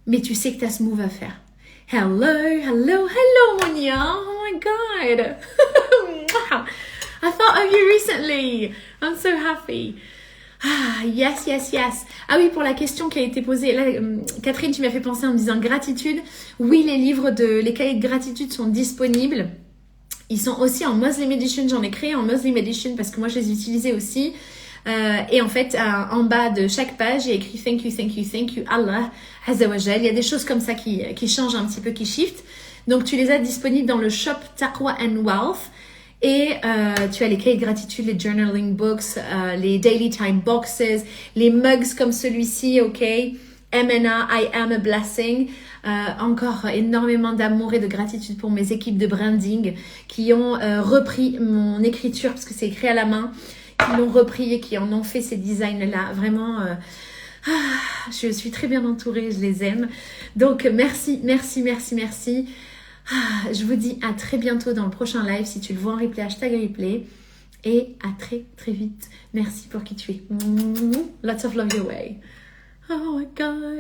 mais tu sais que tu as ce move à faire. Hello, hello, hello, Monia. Oh my God. I thought of you recently. I'm so happy. Yes, yes, yes. Ah oui, pour la question qui a été posée, là, Catherine, tu m'as fait penser en me disant gratitude. Oui, les cahiers de gratitude sont disponibles. Ils sont aussi en Muslim Edition. J'en ai créé en Muslim Edition parce que moi, je les utilisais aussi. Et en fait, en bas de chaque page, j'ai écrit Thank you, thank you, thank you, Allah, Azza wa Jal. Il y a des choses comme ça qui changent un petit peu, qui shiftent. Donc, tu les as disponibles dans le shop Taqwa and Wealth. Et tu as les cahiers de gratitude, les journaling books, les daily time boxes, les mugs comme celui-ci, ok, MNA, I am a blessing. Encore énormément d'amour et de gratitude pour mes équipes de branding qui ont repris mon écriture, parce que c'est écrit à la main, qui l'ont repris et qui en ont fait ces designs-là. Vraiment, je suis très bien entourée, je les aime. Donc, merci. Je vous dis à très bientôt dans le prochain live. Si tu le vois en replay, hashtag replay. Et à très vite. Merci pour qui tu es. Lots of love your way. Oh my God.